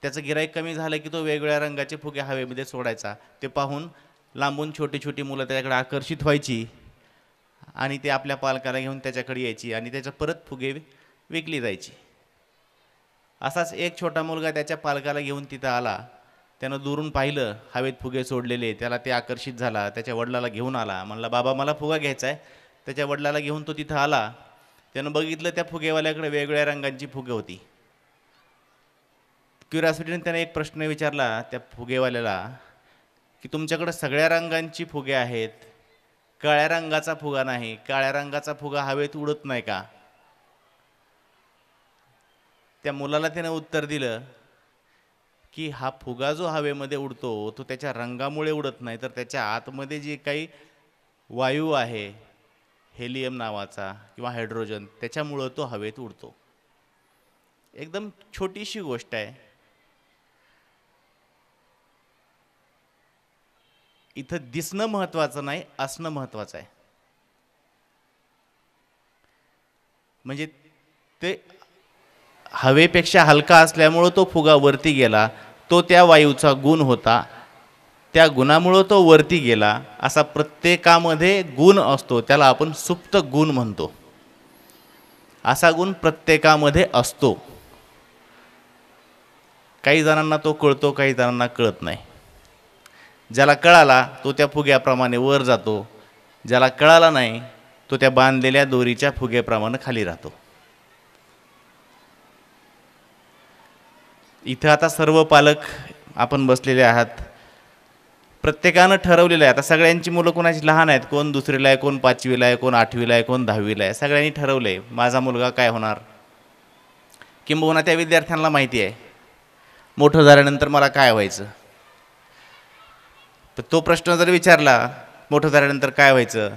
त्याचं गिराईक कमी झालं की तो वेगवेगळ्या रंगाचे फुगे हवेमध्ये सोडायचा. ते पाहून लांबून छोटी छोटी मुलं त्याच्याकडे आकर्षित व्हायची आणि ते आपल्या पालकाला घेऊन त्याच्याकडे यायची आणि त्याच्या परत फुगे विकली जायची. असाच एक छोटा मुलगा त्याच्या पालकाला घेऊन तिथं आला. त्यानं दुरून पाहिलं हवेत फुगे सोडलेले, त्याला ते आकर्षित झाला. त्याच्या वडिलाला घेऊन आला, म्हणला बाबा मला फुगा घ्यायचा आहे. त्याच्या वडिलाला घेऊन तो तिथं आला. त्यानं बघितलं त्या फुगेवाल्याकडे वेगवेगळ्या रंगांची फुगे होती. क्युरिओसिटीने त्याने एक प्रश्न विचारला त्या फुगेवाल्याला की तुमच्याकडे सगळ्या रंगांची फुगे आहेत, काळ्या रंगाचा फुगा नाही, काळ्या रंगाचा फुगा हवेत उडत नाही का? त्या मुलाला त्याने उत्तर दिलं की हा फुगा जो हवेमध्ये उडतो तो त्याच्या रंगामुळे उडत नाही, तर त्याच्या आतमध्ये जे काही वायू आहे हेलियम नावाचा किंवा हायड्रोजन, त्याच्यामुळं तो हवेत उडतो. एकदम छोटीशी गोष्ट आहे. इथं दिसणं महत्त्वाचं नाही, असणं महत्त्वाचं आहे. म्हणजे ते हवेपेक्षा हलका असल्यामुळं तो फुगा वरती गेला, तो त्या वायूचा गुण होता, त्या गुणामुळं तो वरती गेला. असा प्रत्येकामध्ये गुण असतो, त्याला आपण सुप्त गुण म्हणतो. असा गुण प्रत्येकामध्ये असतो. काही जणांना तो कळतो, काही जणांना कळत नाही. ज्याला कळाला तो त्या फुग्याप्रमाणे वर जातो, ज्याला कळाला नाही तो त्या बांधलेल्या दोरीच्या फुग्याप्रमाणे खाली राहतो. इथं आता सर्व पालक आपण बसलेले आहात. प्रत्येकानं ठरवलेलं आहे. आता सगळ्यांची मुलं कोणाची लहान आहेत, कोण दुसरीला आहे, कोण पाचवीला आहे, कोण आठवीला आहे, कोण दहावीला आहे. सगळ्यांनी ठरवलं आहे माझा मुलगा काय होणार. किंबहुना त्या विद्यार्थ्यांना माहिती आहे मोठं झाल्यानंतर मला काय व्हायचं. तर तो प्रश्न जर विचारला मोठं झाल्यानंतर काय व्हायचं,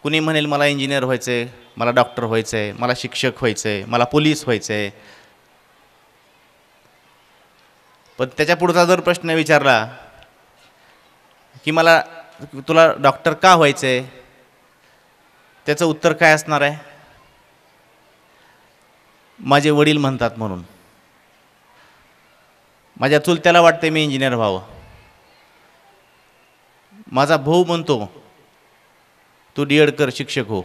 कुणी म्हणेल मला इंजिनियर व्हायचं आहे, मला डॉक्टर व्हायचं आहे, मला शिक्षक व्हायचं आहे, मला पोलीस व्हायचं आहे. पण त्याच्या पुढचा जर प्रश्न विचारला की तुला डॉक्टर का व्हायचं आहे, त्याचं उत्तर काय असणार आहे? माझे वडील म्हणतात म्हणून. माझ्या चुलत्याला वाटते मी इंजिनियर व्हावं. माझा भाऊ म्हणतो तू डी.एड कर, शिक्षक हो.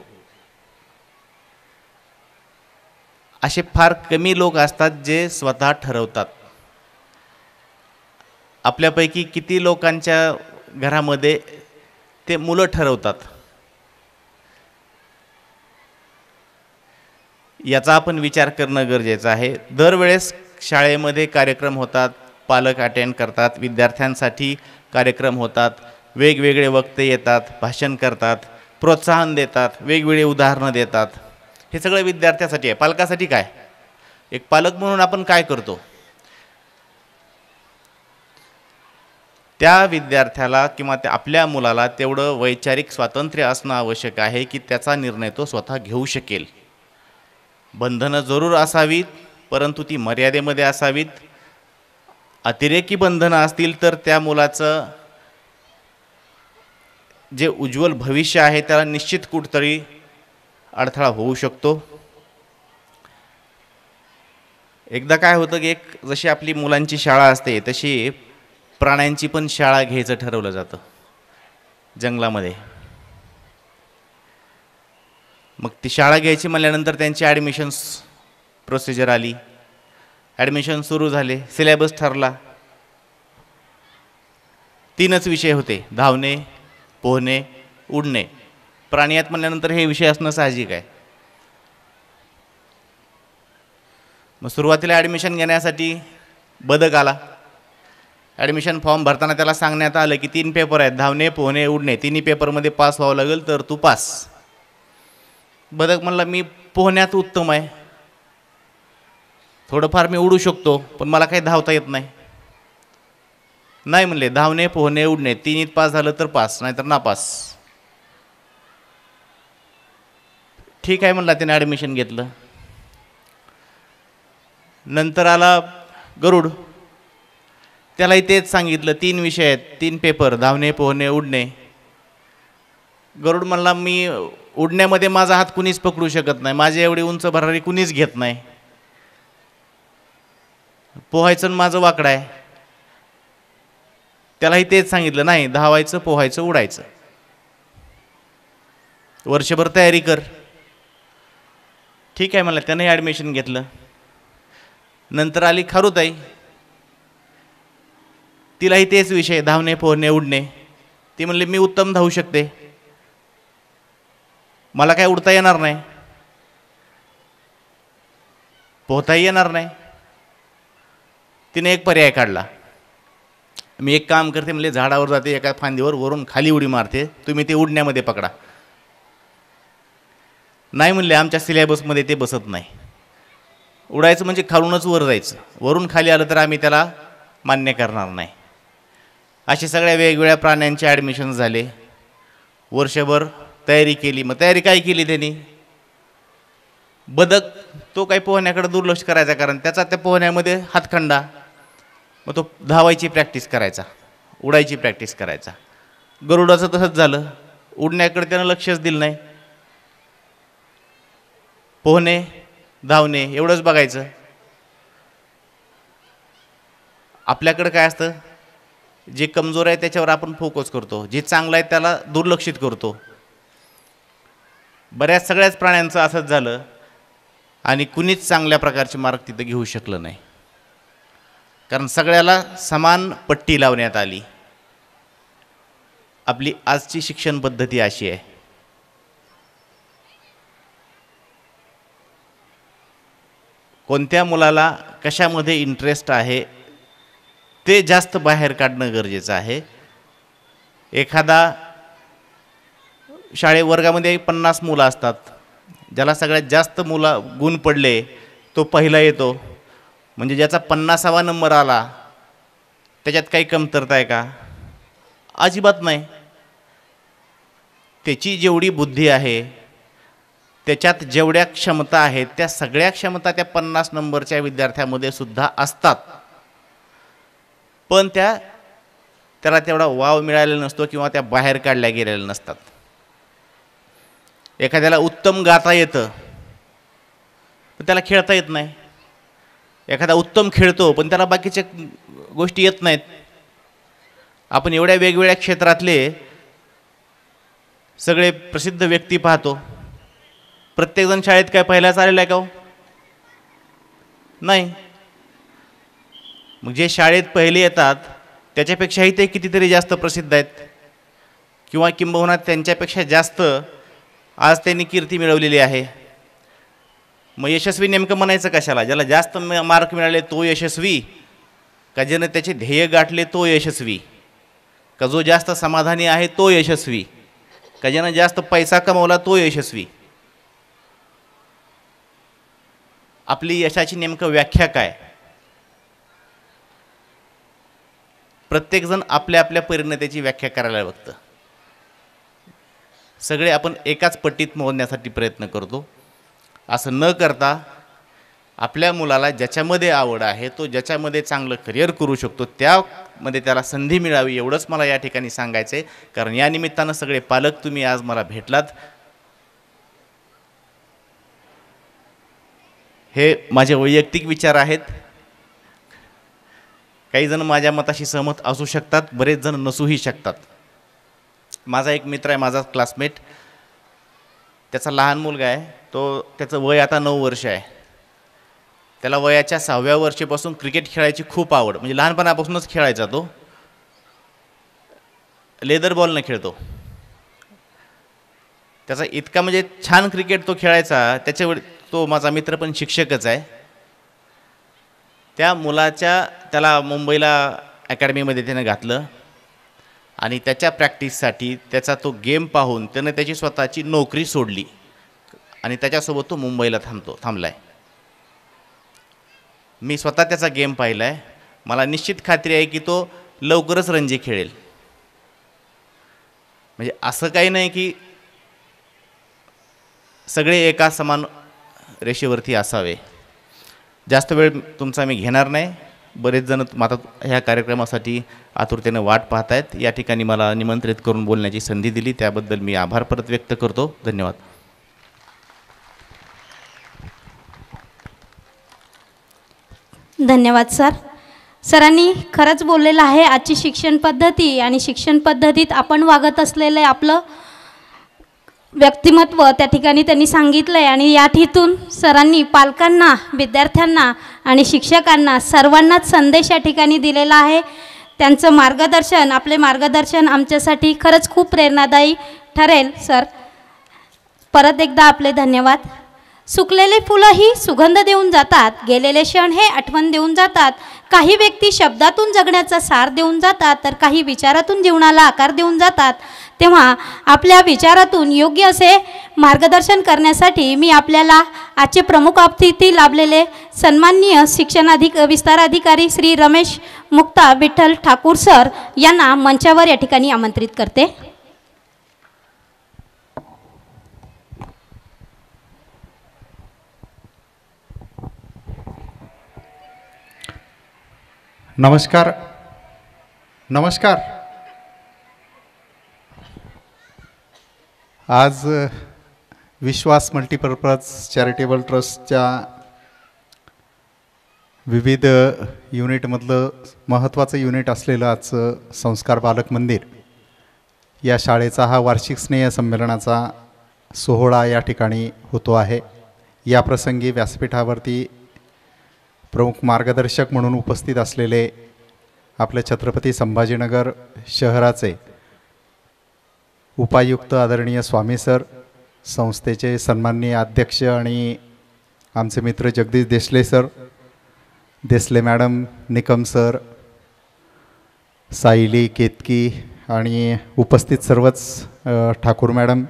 असे फार कमी लोक असतात जे स्वतः ठरवतात. आपल्यापैकी किती लोकांच्या घरामध्ये ते मुलं ठरवतात. याचा आपण विचार करणं गरजेचं आहे. दरवेळेस शाळेमध्ये कार्यक्रम होतात, पालक अटेंड करतात, विद्यार्थ्यांसाठी कार्यक्रम होतात, वेगवेगळे वक्ते येतात, भाषण करतात, प्रोत्साहन देतात, वेगवेगळे उदाहरणं देतात. हे सगळं विद्यार्थ्यासाठी आहे. पालकासाठी काय? एक पालक म्हणून आपण काय करतो? त्या विद्यार्थ्याला किंवा आपल्या मुलाला तेवढं वैचारिक स्वातंत्र्य असणं आवश्यक आहे की त्याचा निर्णय तो स्वतः घेऊ शकेल. बंधनं जरूर असावीत, परंतु ती मर्यादेमध्ये असावीत. अतिरेकी बंधनं असतील तर त्या मुलाचं जे उज्ज्वल भविष्य आहे त्याला निश्चित कुठतरी अडथळा होऊ शकतो. एकदा काय होतं की जशी आपली मुलांची शाळा असते तशी प्राण्यांची पण शाळा घ्यायचं ठरवलं जातं जंगलामध्ये. मग ती शाळा घ्यायची म्हणल्यानंतर त्यांची ॲडमिशन्स प्रोसिजर आली. ॲडमिशन सुरू झाले, सिलेबस ठरला. 3च विषय होते, धावणे, पोहणे, उडणे. प्राणियात म्हणल्यानंतर हे विषय असणं साहजिक आहे. मग सुरुवातीला ॲडमिशन घेण्यासाठी बदक आला. ॲडमिशन फॉर्म भरताना त्याला सांगण्यात आलं की 3 पेपर आहेत, धावणे, पोहणे, उडणे. 3ही पेपरमध्ये पास व्हावं लागेल तर तू पास. बदक म्हणला मी पोहण्यात उत्तम आहे, थोडंफार मी उडू शकतो, पण मला काही धावता येत नाही. नाही म्हणले, धावणे, पोहणे, उडणे 3हीत पास झालं तर पास, नाहीतर नापास. ठीक आहे म्हणला, त्याने ॲडमिशन घेतलं. नंतर आला गरुड. त्यालाही तेच सांगितलं, 3 विषय आहेत, 3 पेपर, धावणे, पोहणे, उडणे. गरुड म्हणला मी उडण्यामध्ये माझा हात कुणीच पकडू शकत नाही, माझी एवढी उंच भरारी कुणीच घेत नाही. पोहायचं माझं वाकडं आहे. त्यालाही तेच सांगितलं, नाही धावायचं, पोहायचं, उडायचं, वर्षभर तयारी कर. ठीक आहे म्हणलं, त्याने ॲडमिशन घेतलं. नंतर आली खारुताई. तिलाही तेच विषय, धावणे, पोहणे, उडणे. ती म्हणली मी उत्तम धावू शकते, मला काय उडता येणार नाही, पोहताही येणार नाही. तिने एक पर्याय काढला, मी एक काम करते म्हणले, झाडावर जाते, एका फांदीवर वरून खाली उडी मारते, तुम्ही ते उडण्यामध्ये पकडा. नाही म्हणले, आमच्या सिलेबसमध्ये ते बसत नाही. उडायचं म्हणजे खालूनच वर जायचं, वरून खाली आलं तर आम्ही त्याला मान्य करणार नाही. असे सगळ्या वेगवेगळ्या प्राण्यांचे ॲडमिशन झाले. वर्षभर तयारी केली. मग तयारी काय केली त्यांनी? बदक तो काही पोहण्याकडे दुर्लक्ष करायचा, कारण त्याचा त्या पोहण्यामध्ये हातखंडा. मग तो धावायची प्रॅक्टिस करायचा, उडायची प्रॅक्टिस करायचा. गरुडाचं तसंच झालं, उडण्याकडे त्यानं लक्षच दिलं नाही, पोहणे, धावणे एवढंच बघायचं. आपल्याकडं काय असतं, जे कमजोर आहे त्याच्यावर आपण फोकस करतो, जे चांगलं आहे त्याला दुर्लक्षित करतो. सगळ्याच प्राण्यांचं असंच झालं आणि कुणीच चांगल्या प्रकारचे मार्क तिथं घेऊ शकलं नाही, कारण सगळ्याला समान पट्टी लावण्यात आली. आपली आजची शिक्षण पद्धती अशी आहे. कोणत्या मुलाला कशामध्ये इंटरेस्ट आहे ते जास्त बाहेर काढणं गरजेचं आहे. एखादा वर्गामध्ये 50 मुलं असतात, ज्याला सगळ्यात जास्त गुण पडले तो पहिला येतो. म्हणजे ज्याचा 50वा नंबर आला त्याच्यात काही कमतरता आहे का? अजिबात नाही. त्याची जेवढी बुद्धी आहे, त्याच्यात जेवढ्या क्षमता आहेत, त्या सगळ्या क्षमता त्या 50 नंबरच्या विद्यार्थ्यामध्ये सुद्धा असतात. पण त्याला तेवढा वाव मिळालेला नसतो किंवा त्या बाहेर काढल्या गेलेल्या नसतात. एखाद्याला उत्तम गाता येतं पण त्याला खेळता येत नाही. एखादा उत्तम खेळतो पण त्याला बाकीच्या गोष्टी येत नाहीत. आपण एवढ्या वेगवेगळ्या क्षेत्रातले सगळे प्रसिद्ध व्यक्ती पाहतो. प्रत्येकजण शाळेत काय पहिलाच आलेला आहे का? नाही. मग जे शाळेत पहिले येतात त्याच्यापेक्षाही ते कितीतरी जास्त प्रसिद्ध आहेत, किंवा किंबहुना त्यांच्यापेक्षा जास्त आज त्यांनी कीर्ती मिळवलेली आहे. मग यशस्वी नेमकं म्हणायचं कशाला? ज्याला जास्त मार्क मिळाले तो यशस्वी, का ज्यानं त्याचे ध्येय गाठले तो यशस्वी, का जो जास्त समाधानी आहे तो यशस्वी, का ज्यानं जास्त पैसा कमवला तो यशस्वी? आपली यशाची नेमकं व्याख्या काय? प्रत्येकजण आपल्या आपल्या परीने त्याची व्याख्या करायला बघतं. सगळे आपण एकाच पट्टीत मोजण्यासाठी प्रयत्न करतो. असं न करता आपल्या मुलाला ज्याच्यामध्ये आवड आहे, तो ज्याच्यामध्ये चांगलं करिअर करू शकतो, त्यामध्ये त्याला संधी मिळावी एवढंच मला या ठिकाणी सांगायचं आहे. कारण या निमित्तानं सगळे पालक तुम्ही आज मला भेटलात. हे माझे वैयक्तिक विचार आहेत. काही जण माझ्या मताशी सहमत असू शकतात, बरेच जण नसूही शकतात. माझा एक मित्र आहे, माझा क्लासमेट, त्याचा लहान मुलगा आहे. त्याचं वय आता 9 वर्ष आहे. त्याला वयाच्या 6व्या वर्षापासून क्रिकेट खेळायची खूप आवड, म्हणजे लहानपणापासूनच खेळायचा तो. लेदर बॉलनं खेळतो. त्याचा इतका म्हणजे छान क्रिकेट तो खेळायचा. त्याच्यावर तो माझा मित्र पण शिक्षकच आहे. त्या मुलाच्या त्याला मुंबईला अकॅडमीमध्ये त्यानं घातलं आणि त्याच्या प्रॅक्टिससाठी त्याचा तो गेम पाहून त्यानं त्याची स्वतःची नोकरी सोडली आणि त्याच्यासोबत तो मुंबईला थांबला आहे. मी स्वतः त्याचा गेम पाहिला आहे. मला निश्चित खात्री आहे की तो लवकरच रणजी खेळेल. म्हणजे असं काही नाही की सगळे एका समान रेषेवरती असावे. जास्त वेळ तुमचा मी घेणार नाही. बरेच जण आता ह्या कार्यक्रमासाठी आतुरतेनं वाट पाहत आहेत. या ठिकाणी मला निमंत्रित करून बोलण्याची संधी दिली त्याबद्दल मी आभार परत व्यक्त करतो. धन्यवाद.
धन्यवाद सर. सरांनी खरंच बोललेलं आहे. आजची शिक्षण पद्धती आणि शिक्षण पद्धतीत आपण वागत असलेलं आपलं व्यक्तिमत्व त्या ठिकाणी त्यांनी सांगितलं आहे आणि या ठिकाणी सरांनी पालकांना, विद्यार्थ्यांना आणि शिक्षकांना सर्वांनाच संदेश या ठिकाणी दिलेला आहे. त्यांचं मार्गदर्शन, आपले मार्गदर्शन आमच्यासाठी खरंच खूप प्रेरणादायी ठरेल. सर परत एकदा आपले धन्यवाद. सुकलेले फुलं ही सुगंध देऊन जातात, गेलेले क्षण हे आठवण देऊन जातात. काही व्यक्ती शब्दातून जगण्याचा सार देऊन जातात तर काही विचारातून जीवनाला आकार देऊन जातात. तेव्हा आपल्या विचारातून योग्य असे मार्गदर्शन करण्यासाठी मी आपल्याला आजचे प्रमुख अतिथी लाभलेले सन्माननीय विस्तार अधिकारी श्री रमेश मुक्ता विठ्ठल ठाकूर सर यांना मंचावर या ठिकाणी आमंत्रित करते.
नमस्कार. नमस्कार. आज विश्वास मल्टीपर्पज चॅरिटेबल ट्रस्टच्या विविध युनिटमधलं महत्त्वाचं युनिट असलेलं आजचं संस्कार बालक मंदिर या शाळेचा हा वार्षिक स्नेह संमेलनाचा सोहळा या ठिकाणी होतो आहे. या प्रसंगी व्यासपीठावरती प्रमुख मार्गदर्शक म्हणून उपस्थित असलेले आपले छत्रपती संभाजीनगर शहराचे उपायुक्त आदरणीय स्वामी सर, संस्थेचे सन्माननीय अध्यक्ष आणि आमचे मित्र Jagdish Desle sir, Desle madam, Nikam sir, Sayali Ketaki आणि उपस्थित सर्वच ठाकूर मॅडम,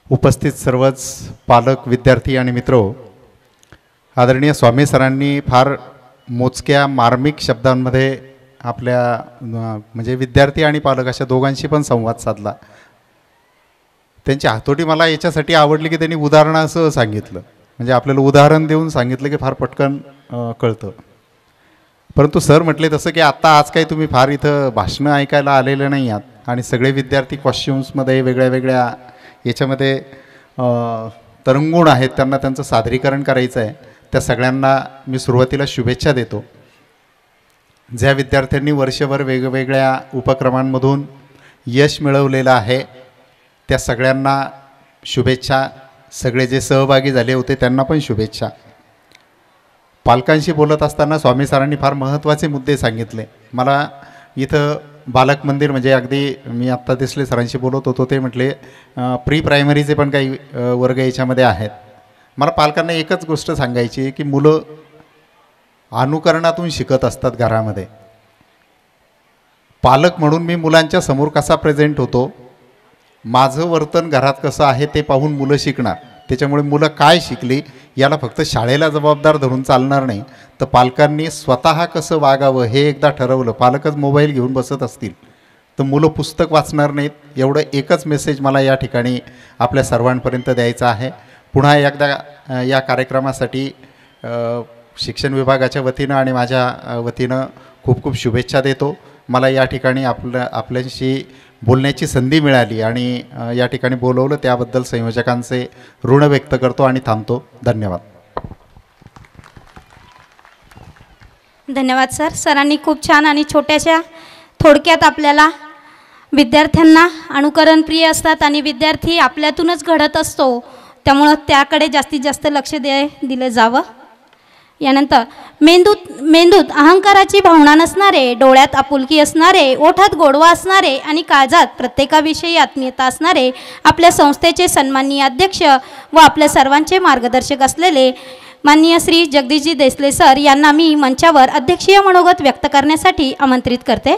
उपस्थित सर्वच पालक, विद्यार्थी आणि मित्र, आदरणीय स्वामी सरांनी फार मोजक्या मार्मिक शब्दांमध्ये आपल्या म्हणजे विद्यार्थी आणि पालक अशा दोघांशी पण संवाद साधला. त्यांची हातोटी मला याच्यासाठी आवडली की त्यांनी उदाहरणासह सांगितलं. म्हणजे आपल्याला उदाहरण देऊन सांगितलं की फार पटकन कळतं. परंतु सर म्हटले तसं की आज काही तुम्ही फार इथं भाषणं ऐकायला आलेले नाही आहात आणि सगळे विद्यार्थी कॉस्ट्युम्समध्ये वेगळ्या वेगळ्या याच्यामध्ये तरंगूण आहेत, त्यांना त्यांचं सादरीकरण करायचं आहे. त्या सगळ्यांना मी सुरुवातीला शुभेच्छा देतो. ज्या विद्यार्थ्यांनी वर्षभर वेगवेगळ्या उपक्रमांमधून यश मिळवलेलं आहे त्या सगळ्यांना शुभेच्छा. सगळे जे सहभागी झाले होते त्यांना पण शुभेच्छा. पालकांशी बोलत असताना स्वामी सरांनी फार महत्त्वाचे मुद्दे सांगितले. मला इथं बालक मंदिर म्हणजे अगदी मी आत्ता देसले सरांशी बोलत होतो, ते म्हटले प्री प्रायमरीचे पण काही वर्ग याच्यामध्ये आहेत. मला पालकांना एकच गोष्ट सांगायची की मुलं अनुकरणातून शिकत असतात घरामध्ये. पालक म्हणून मी मुलांच्या समोर कसा प्रेझेंट होतो, माझं वर्तन घरात कसं आहे ते पाहून मुलं शिकणार. त्याच्यामुळे मुलं काय शिकली याला फक्त शाळेला जबाबदार धरून चालणार नाही, तर पालकांनी स्वतः कसं वागावं हे एकदा ठरवलं. पालकच मोबाईल घेऊन बसत असतील तर मुलं पुस्तक वाचणार नाहीत. एवढं एकच मेसेज मला या ठिकाणी आपल्या सर्वांपर्यंत द्यायचा आहे. पुन्हा एकदा या कार्यक्रमासाठी शिक्षण विभागाच्या वतीनं आणि माझ्या वतीनं खूप खूप शुभेच्छा देतो. मला या ठिकाणी आपल्याशी बोलण्याची संधी मिळाली आणि या ठिकाणी बोलवलं त्याबद्दल संयोजकांचे ऋण व्यक्त करतो आणि थांबतो. धन्यवाद.
धन्यवाद सर. सरांनी खूप छान आणि छोट्याशा थोडक्यात आपल्याला विद्यार्थ्यांना अनुकरण प्रिय असतात आणि विद्यार्थी आपल्यातूनच घडत असतो, त्यामुळं त्याकडे जास्तीत जास्त लक्ष दिलं जावं. यानंतर मेंदूत अहंकाराची भावना नसणारे, डोळ्यात आपुलकी असणारे, ओठात गोडवा असणारे आणि काळजात प्रत्येकाविषयी आत्मीयता असणारे आपल्या संस्थेचे सन्माननीय अध्यक्ष व आपल्या सर्वांचे मार्गदर्शक असलेले माननीय श्री जगदीशजी देसले सर यांना मी मंचावर अध्यक्षीय मनोगत व्यक्त करण्यासाठी आमंत्रित करते.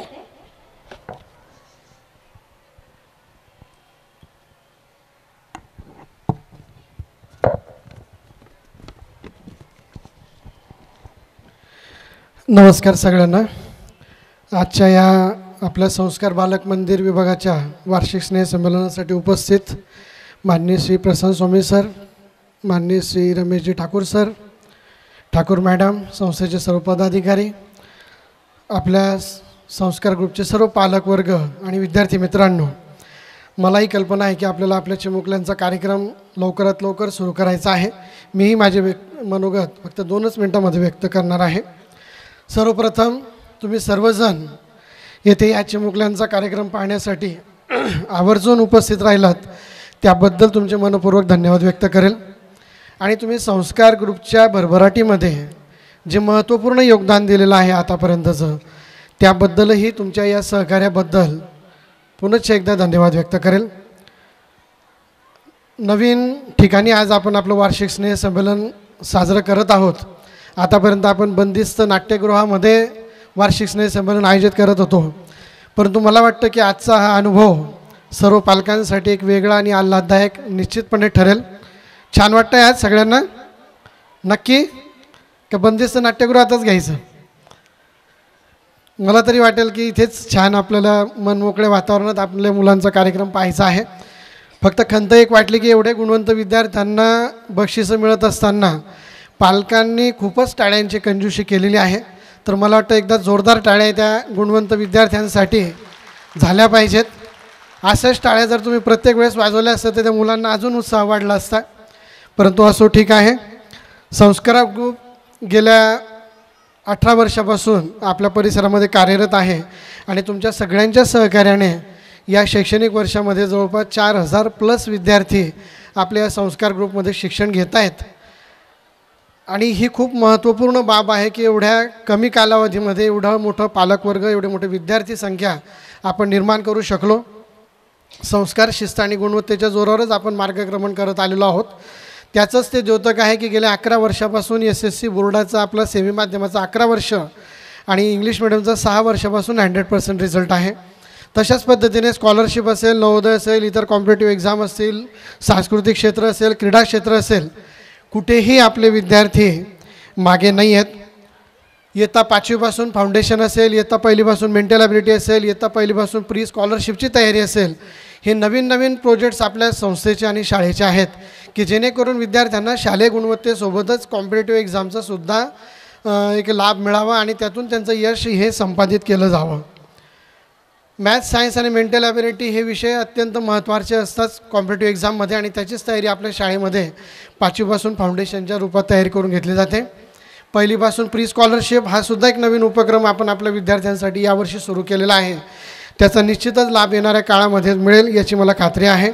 नमस्कार सगळ्यांना. आजच्या या आपल्या संस्कार बालक मंदिर विभागाच्या वार्षिक स्नेहसंमेलनासाठी उपस्थित माननीय श्री प्रसन्न स्वामी सर, माननीय श्री रमेशजी ठाकूर सर, ठाकूर मॅडम, संस्थेचे सर्व पदाधिकारी, आपल्या संस्कार ग्रुपचे सर्व पालकवर्ग आणि विद्यार्थी मित्रांनो, मलाही कल्पना आहे की आपल्याला आपल्या चिमुकल्यांचा कार्यक्रम लवकरात लवकर सुरू करायचा आहे. मीही माझे मनोगत फक्त 2च मिनटामध्ये व्यक्त करणार आहे. सर्वप्रथम तुम्ही सर्वजण येथे या चिमुकल्यांचा कार्यक्रम पाहण्यासाठी आवर्जून उपस्थित राहिलात त्याबद्दल तुमचे मनपूर्वक धन्यवाद व्यक्त करेल. आणि तुम्ही संस्कार ग्रुपच्या भरभराटीमध्ये जे महत्त्वपूर्ण योगदान दिलेलं आहे आतापर्यंतचं, त्याबद्दलही तुमच्या या सहकार्याबद्दल पुनश्च एकदा धन्यवाद व्यक्त करेल. नवीन ठिकाणी आज आपण आपलं वार्षिक स्नेहसंमेलन साजरं करत आहोत. आतापर्यंत आपण बंदिस्त नाट्यगृहामध्ये वार्षिक स्नेहसंमेलन आयोजित करत होतो, परंतु मला वाटतं की आजचा हा अनुभव सर्व पालकांसाठी एक वेगळा आणि आल्हाददायक निश्चितपणे ठरेल. छान वाटतं आहे आज सगळ्यांना? नक्की का बंदिस्त नाट्यगृहातच घ्यायचं? मला तरी वाटेल की इथेच छान आपल्याला मनमोकळ्या वातावरणात आपल्या मुलांचा कार्यक्रम पाहायचा आहे. फक्त खंत एक वाटली की एवढे गुणवंत विद्यार्थ्यांना बक्षिसं मिळत असताना पालकांनी खूपच टाळ्यांची कंजूशी केलेली आहे. तर मला वाटतं एकदा जोरदार टाळ्या त्या गुणवंत विद्यार्थ्यांसाठी झाल्या पाहिजेत. अशाच टाळ्या जर तुम्ही प्रत्येक वेळेस वाजवल्या असतं तर त्या मुलांना अजून उत्साह वाढला असता. परंतु असो, ठीक आहे. संस्कार ग्रुप गेल्या 18 वर्षापासून आपल्या परिसरामध्ये कार्यरत आहे आणि तुमच्या सगळ्यांच्या सहकार्याने या शैक्षणिक वर्षामध्ये जवळपास 4000+ विद्यार्थी आपल्या या संस्कार ग्रुपमध्ये शिक्षण घेत आहेत. आणि ही खूप महत्त्वपूर्ण बाब आहे की एवढ्या कमी कालावधीमध्ये एवढा मोठा पालकवर्ग, एवढे मोठे विद्यार्थी संख्या आपण निर्माण करू शकलो. संस्कार, शिस्त आणि गुणवत्तेच्या जोरावरच आपण मार्गक्रमण करत आलेलो आहोत. त्याचंच ते द्योतक आहे की गेल्या 11 वर्षापासून SSC बोर्डाचा आपला सेमी माध्यमाचा 11 वर्ष आणि इंग्लिश मिडियमचा 6 वर्षापासून 100% रिझल्ट आहे. तशाच पद्धतीने स्कॉलरशिप असेल, नवोदय असेल, इतर कॉम्पिटेटिव्ह एक्झाम असतील, सांस्कृतिक क्षेत्र असेल, क्रीडा क्षेत्र असेल, कुठेही आपले विद्यार्थी मागे नाही आहेत. इयत्ता 5वीपासून फाउंडेशन असेल, इयत्ता 1लीपासून मेंटल ॲबिलिटी असेल, इयत्ता 1लीपासून प्री स्कॉलरशिपची तयारी असेल, हे नवीन प्रोजेक्ट्स आपल्या संस्थेचे आणि शाळेचे आहेत की जेणेकरून विद्यार्थ्यांना शालेय गुणवत्तेसोबतच कॉम्पिटेटिव्ह एक्झामचा सुद्धा एक लाभ मिळावा आणि त्यातून त्यांचं यश हे संपादित केलं जावं. मॅथ्स, सायन्स आणि मेंटल ॲबिलिटी हे विषय अत्यंत महत्त्वाचे असतात कॉम्पिटेटिव्ह एक्झाममध्ये आणि त्याचीच तयारी आपल्या शाळेमध्ये 5वीपासून फाउंडेशनच्या रूपात तयारी करून घेतली जाते. 1लीपासून प्री स्कॉलरशिप हा सुद्धा एक नवीन उपक्रम आपण आपल्या विद्यार्थ्यांसाठी यावर्षी सुरू केलेला आहे. त्याचा निश्चितच लाभ येणाऱ्या काळामध्ये मिळेल याची मला खात्री आहे.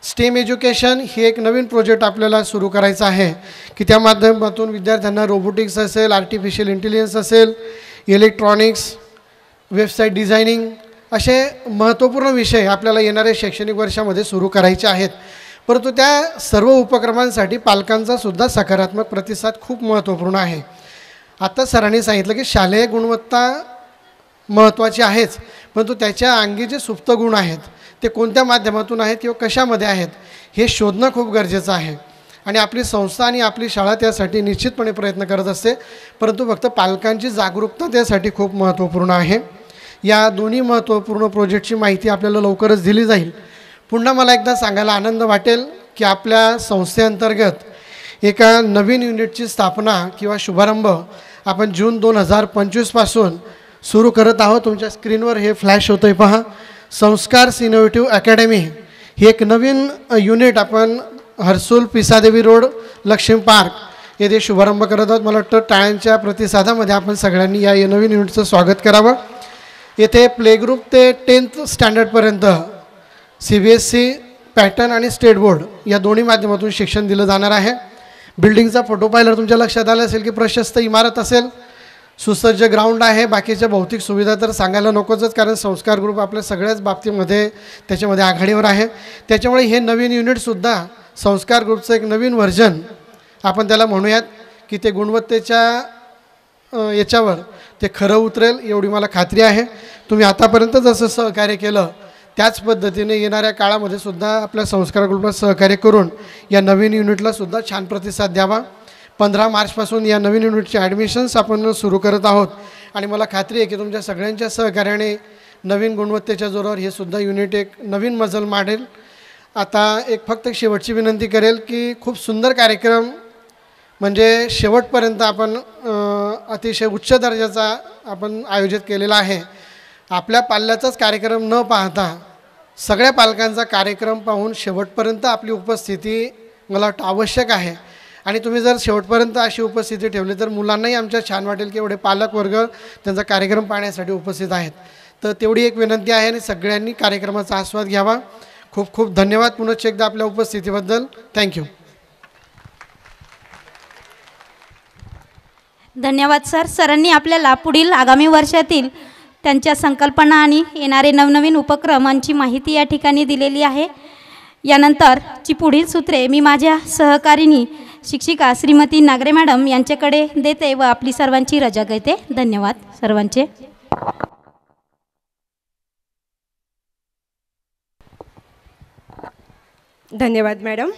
स्टेम एज्युकेशन ही एक नवीन प्रोजेक्ट आपल्याला सुरू करायचा आहे की त्या माध्यमातून विद्यार्थ्यांना रोबोटिक्स असेल, आर्टिफिशियल इंटेलिजन्स असेल, इलेक्ट्रॉनिक्स, वेबसाईट डिझायनिंग असे महत्त्वपूर्ण विषय आपल्याला येणाऱ्या शैक्षणिक वर्षामध्ये सुरू करायचे आहेत. परंतु त्या सर्व उपक्रमांसाठी पालकांचा सुद्धा सकारात्मक प्रतिसाद खूप महत्त्वपूर्ण आहे. आता सरांनी सांगितलं की शालेय गुणवत्ता महत्त्वाची आहेच, परंतु त्याच्या अंगी जे सुप्त गुण आहेत ते कोणत्या माध्यमातून आहेत किंवा कशामध्ये आहेत हे शोधणं खूप गरजेचं आहे. आणि आपली संस्था आणि आपली शाळा त्यासाठी निश्चितपणे प्रयत्न करत असते, परंतु फक्त पालकांची जागरूकता त्यासाठी खूप महत्त्वपूर्ण आहे. या दोन्ही महत्त्वपूर्ण प्रोजेक्टची माहिती आपल्याला लवकरच दिली जाईल. पुन्हा मला एकदा सांगायला आनंद वाटेल की आपल्या संस्थेअंतर्गत एका नवीन युनिटची स्थापना किंवा शुभारंभ आपण जून 2025पासून सुरू करत आहोत. तुमच्या स्क्रीनवर हे फ्लॅश होतं आहे पहा. संस्कार इनोव्हेटिव्ह अकॅडमी ही एक नवीन युनिट आपण हर्सूल पिसादेवी रोड, लक्ष्मी पार्क येथे शुभारंभ करत आहोत. मला वाटतं टाळ्यांच्या प्रतिसादामध्ये आपण सगळ्यांनी या नवीन युनिटचं स्वागत करावं. येथे प्ले ग्रुप ते 10th स्टँडर्डपर्यंत CBSE पॅटर्न आणि स्टेट बोर्ड या दोन्ही माध्यमातून शिक्षण दिलं जाणार आहे. बिल्डिंगचा फोटो पाहिल्यावर तुमच्या लक्षात आलं असेल की प्रशस्त इमारत असेल, सुसज्ज ग्राउंड आहे, बाकीच्या भौतिक सुविधा तर सांगायला नकोच, कारण संस्कार ग्रुप आपल्या सगळ्याच बाबतीमध्ये त्याच्यामध्ये आघाडीवर आहे. त्याच्यामुळे हे नवीन युनिटसुद्धा संस्कार ग्रुपचं एक नवीन व्हर्जन आपण त्याला म्हणूयात की ते गुणवत्तेच्या याच्यावर ते खरं उतरेल एवढी मला खात्री आहे. तुम्ही आतापर्यंत जसं सहकार्य केलं त्याच पद्धतीने येणाऱ्या काळामध्ये सुद्धा आपल्या संस्कार ग्रुपला सहकार्य करून या नवीन युनिटला सुद्धा छान प्रतिसाद द्यावा. 15 मार्चपासून या नवीन युनिटचे ॲडमिशन्स आपण सुरू करत आहोत आणि मला खात्री आहे की तुमच्या सगळ्यांच्या सहकार्याने नवीन गुणवत्तेच्या जोरावर हे सुद्धा युनिट एक नवीन मजल मांडेल. आता एक फक्त शेवटची विनंती करेल की खूप सुंदर कार्यक्रम म्हणजे शेवटपर्यंत आपण अतिशय उच्च दर्जाचा आपण आयोजित केलेला आहे. आपल्या पाल्याचाच कार्यक्रम न पाहता सगळ्या पालकांचा कार्यक्रम पाहून शेवटपर्यंत आपली उपस्थिती मला वाटतं आवश्यक आहे. आणि तुम्ही जर शेवटपर्यंत अशी उपस्थिती ठेवली तर मुलांनाही आमच्या छान वाटेल की एवढे पालक वर्ग त्यांचा कार्यक्रम पाहण्यासाठी उपस्थित आहेत. तर तेवढी एक विनंती आहे आणि सगळ्यांनी कार्यक्रमाचा आस्वाद घ्यावा. खूप खूप धन्यवाद पुनश्च एकदा आपल्या उपस्थितीबद्दल. थँक्यू.
धन्यवाद सर. सरांनी आपल्याला पुढील आगामी वर्षातील त्यांच्या संकल्पना आणि येणारे नवनवीन उपक्रमांची माहिती या ठिकाणी दिलेली आहे. यानंतरची पुढील सूत्रे मी माझ्या सहकारिणी शिक्षिका श्रीमती नागरे मॅडम यांच्याकडे देते व आपली सर्वांची रजा घेते. धन्यवाद सर्वांचे.
धन्यवाद मॅडम.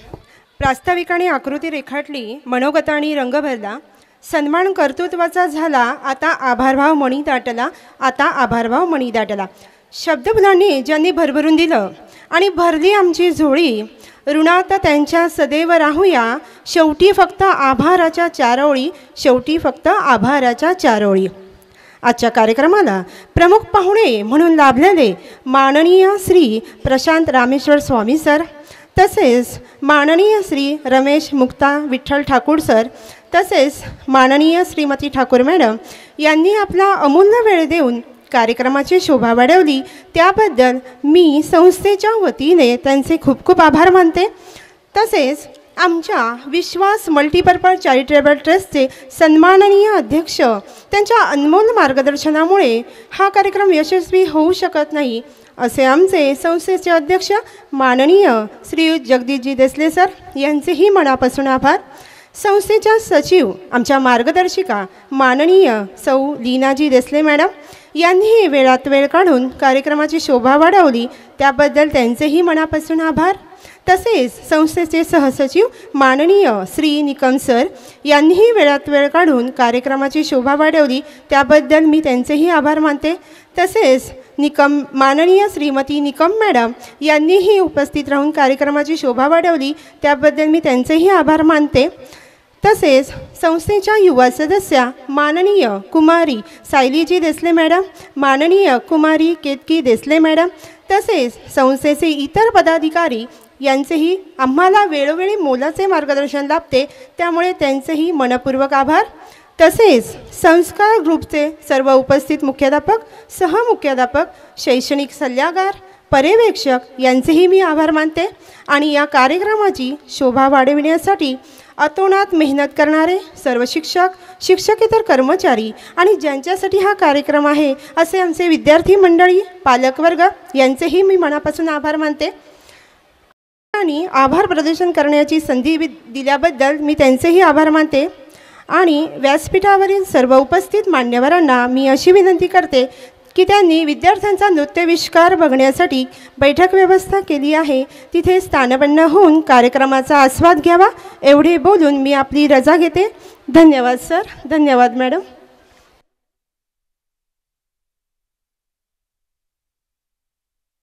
प्रास्ताविकाने आकृती रेखाटली, मनोगताने रंग भरला, सन्मान कर्तृत्वाचा झाला, आता आभारभाव मणी दाटला, आता आभारभाव मणी दाटला. शब्दफुलांनी ज्यांनी भरभरून दिलं आणि भरली आमची झोळी, ऋणात त्यांच्या सदैव राहूया, शेवटी फक्त आभाराच्या 4 ओळी, शेवटी फक्त आभाराच्या 4 ओळी. आजच्या कार्यक्रमाला प्रमुख पाहुणे म्हणून लाभलेले माननीय श्री प्रशांत रामेश्वर स्वामी सर, तसेच माननीय श्री रमेश मुक्ता विठ्ठल ठाकूर सर, तसेच माननीय श्रीमती ठाकूर मॅडम यांनी आपला अमूल्य वेळ देऊन कार्यक्रमाची शोभा वाढवली, त्याबद्दल मी संस्थेच्या वतीने त्यांचे खूप खूप आभार मानते. तसेच आमच्या विश्वास मल्टीपर्पज चॅरिटेबल ट्रस्टचे सन्माननीय अध्यक्ष, त्यांच्या अनमोल मार्गदर्शनामुळे हा कार्यक्रम यशस्वी होऊ शकत नाही, असे आमचे संस्थेचे अध्यक्ष माननीय श्री जगदीशजी देसले सर यांचेही मनापासून आभार. संस्थेच्या सचिव, आमच्या मार्गदर्शिका माननीय सौ लीनाजी देसले मॅडम यांनीही वेळात वेळ काढून कार्यक्रमाची शोभा वाढवली, त्याबद्दल त्यांचेही मनापासून आभार. तसेच संस्थेचे सहसचिव माननीय श्री निकम सर यांनीही वेळात वेळ काढून कार्यक्रमाची शोभा वाढवली, त्याबद्दल मी त्यांचेही आभार मानते. तसेच माननीय श्रीमती निकम मॅडम यांनीही उपस्थित राहून कार्यक्रमाची शोभा वाढवली, त्याबद्दल मी त्यांचेही आभार मानते. तसेच संस्थेच्या युवा सदस्या माननीय कुमारी सायलीजी देसले मॅडम, माननीय कुमारी केतकी देसले मॅडम, तसेच संस्थेचे इतर पदाधिकारी यांचेही आम्हाला वेळोवेळी मोलाचे मार्गदर्शन लाभते, त्यामुळे त्यांचेही मनपूर्वक आभार. तसेच संस्कार ग्रुपचे सर्व उपस्थित मुख्याध्यापक, सहमुख्याध्यापक, शैक्षणिक सल्लागार, पर्यवेक्षक यांचेही मी आभार मानते. आणि या कार्यक्रमाची शोभा वाढविण्यासाठी अतोनात मेहनत करणारे सर्व शिक्षक, शिक्षकेतर कर्मचारी आणि ज्यांच्यासाठी हा कार्यक्रम आहे असे आमचे विद्यार्थी मंडळी, पालकवर्ग यांचेही मी मनापासून आभार मानते. आणि आभार प्रदर्शन करण्याची संधी दिल्याबद्दल मी त्यांचेही आभार मानते. आणि व्यासपीठावरील सर्व उपस्थित मान्यवरांना मी अशी विनंती करते की त्यांनी विद्यार्थ्यांचा नृत्यविष्कार बघण्यासाठी बैठक व्यवस्था केली आहे, तिथे स्थानपन्न होऊन कार्यक्रमाचा आस्वाद घ्यावा. एवढे बोलून मी आपली रजा घेते. धन्यवाद सर. धन्यवाद मॅडम.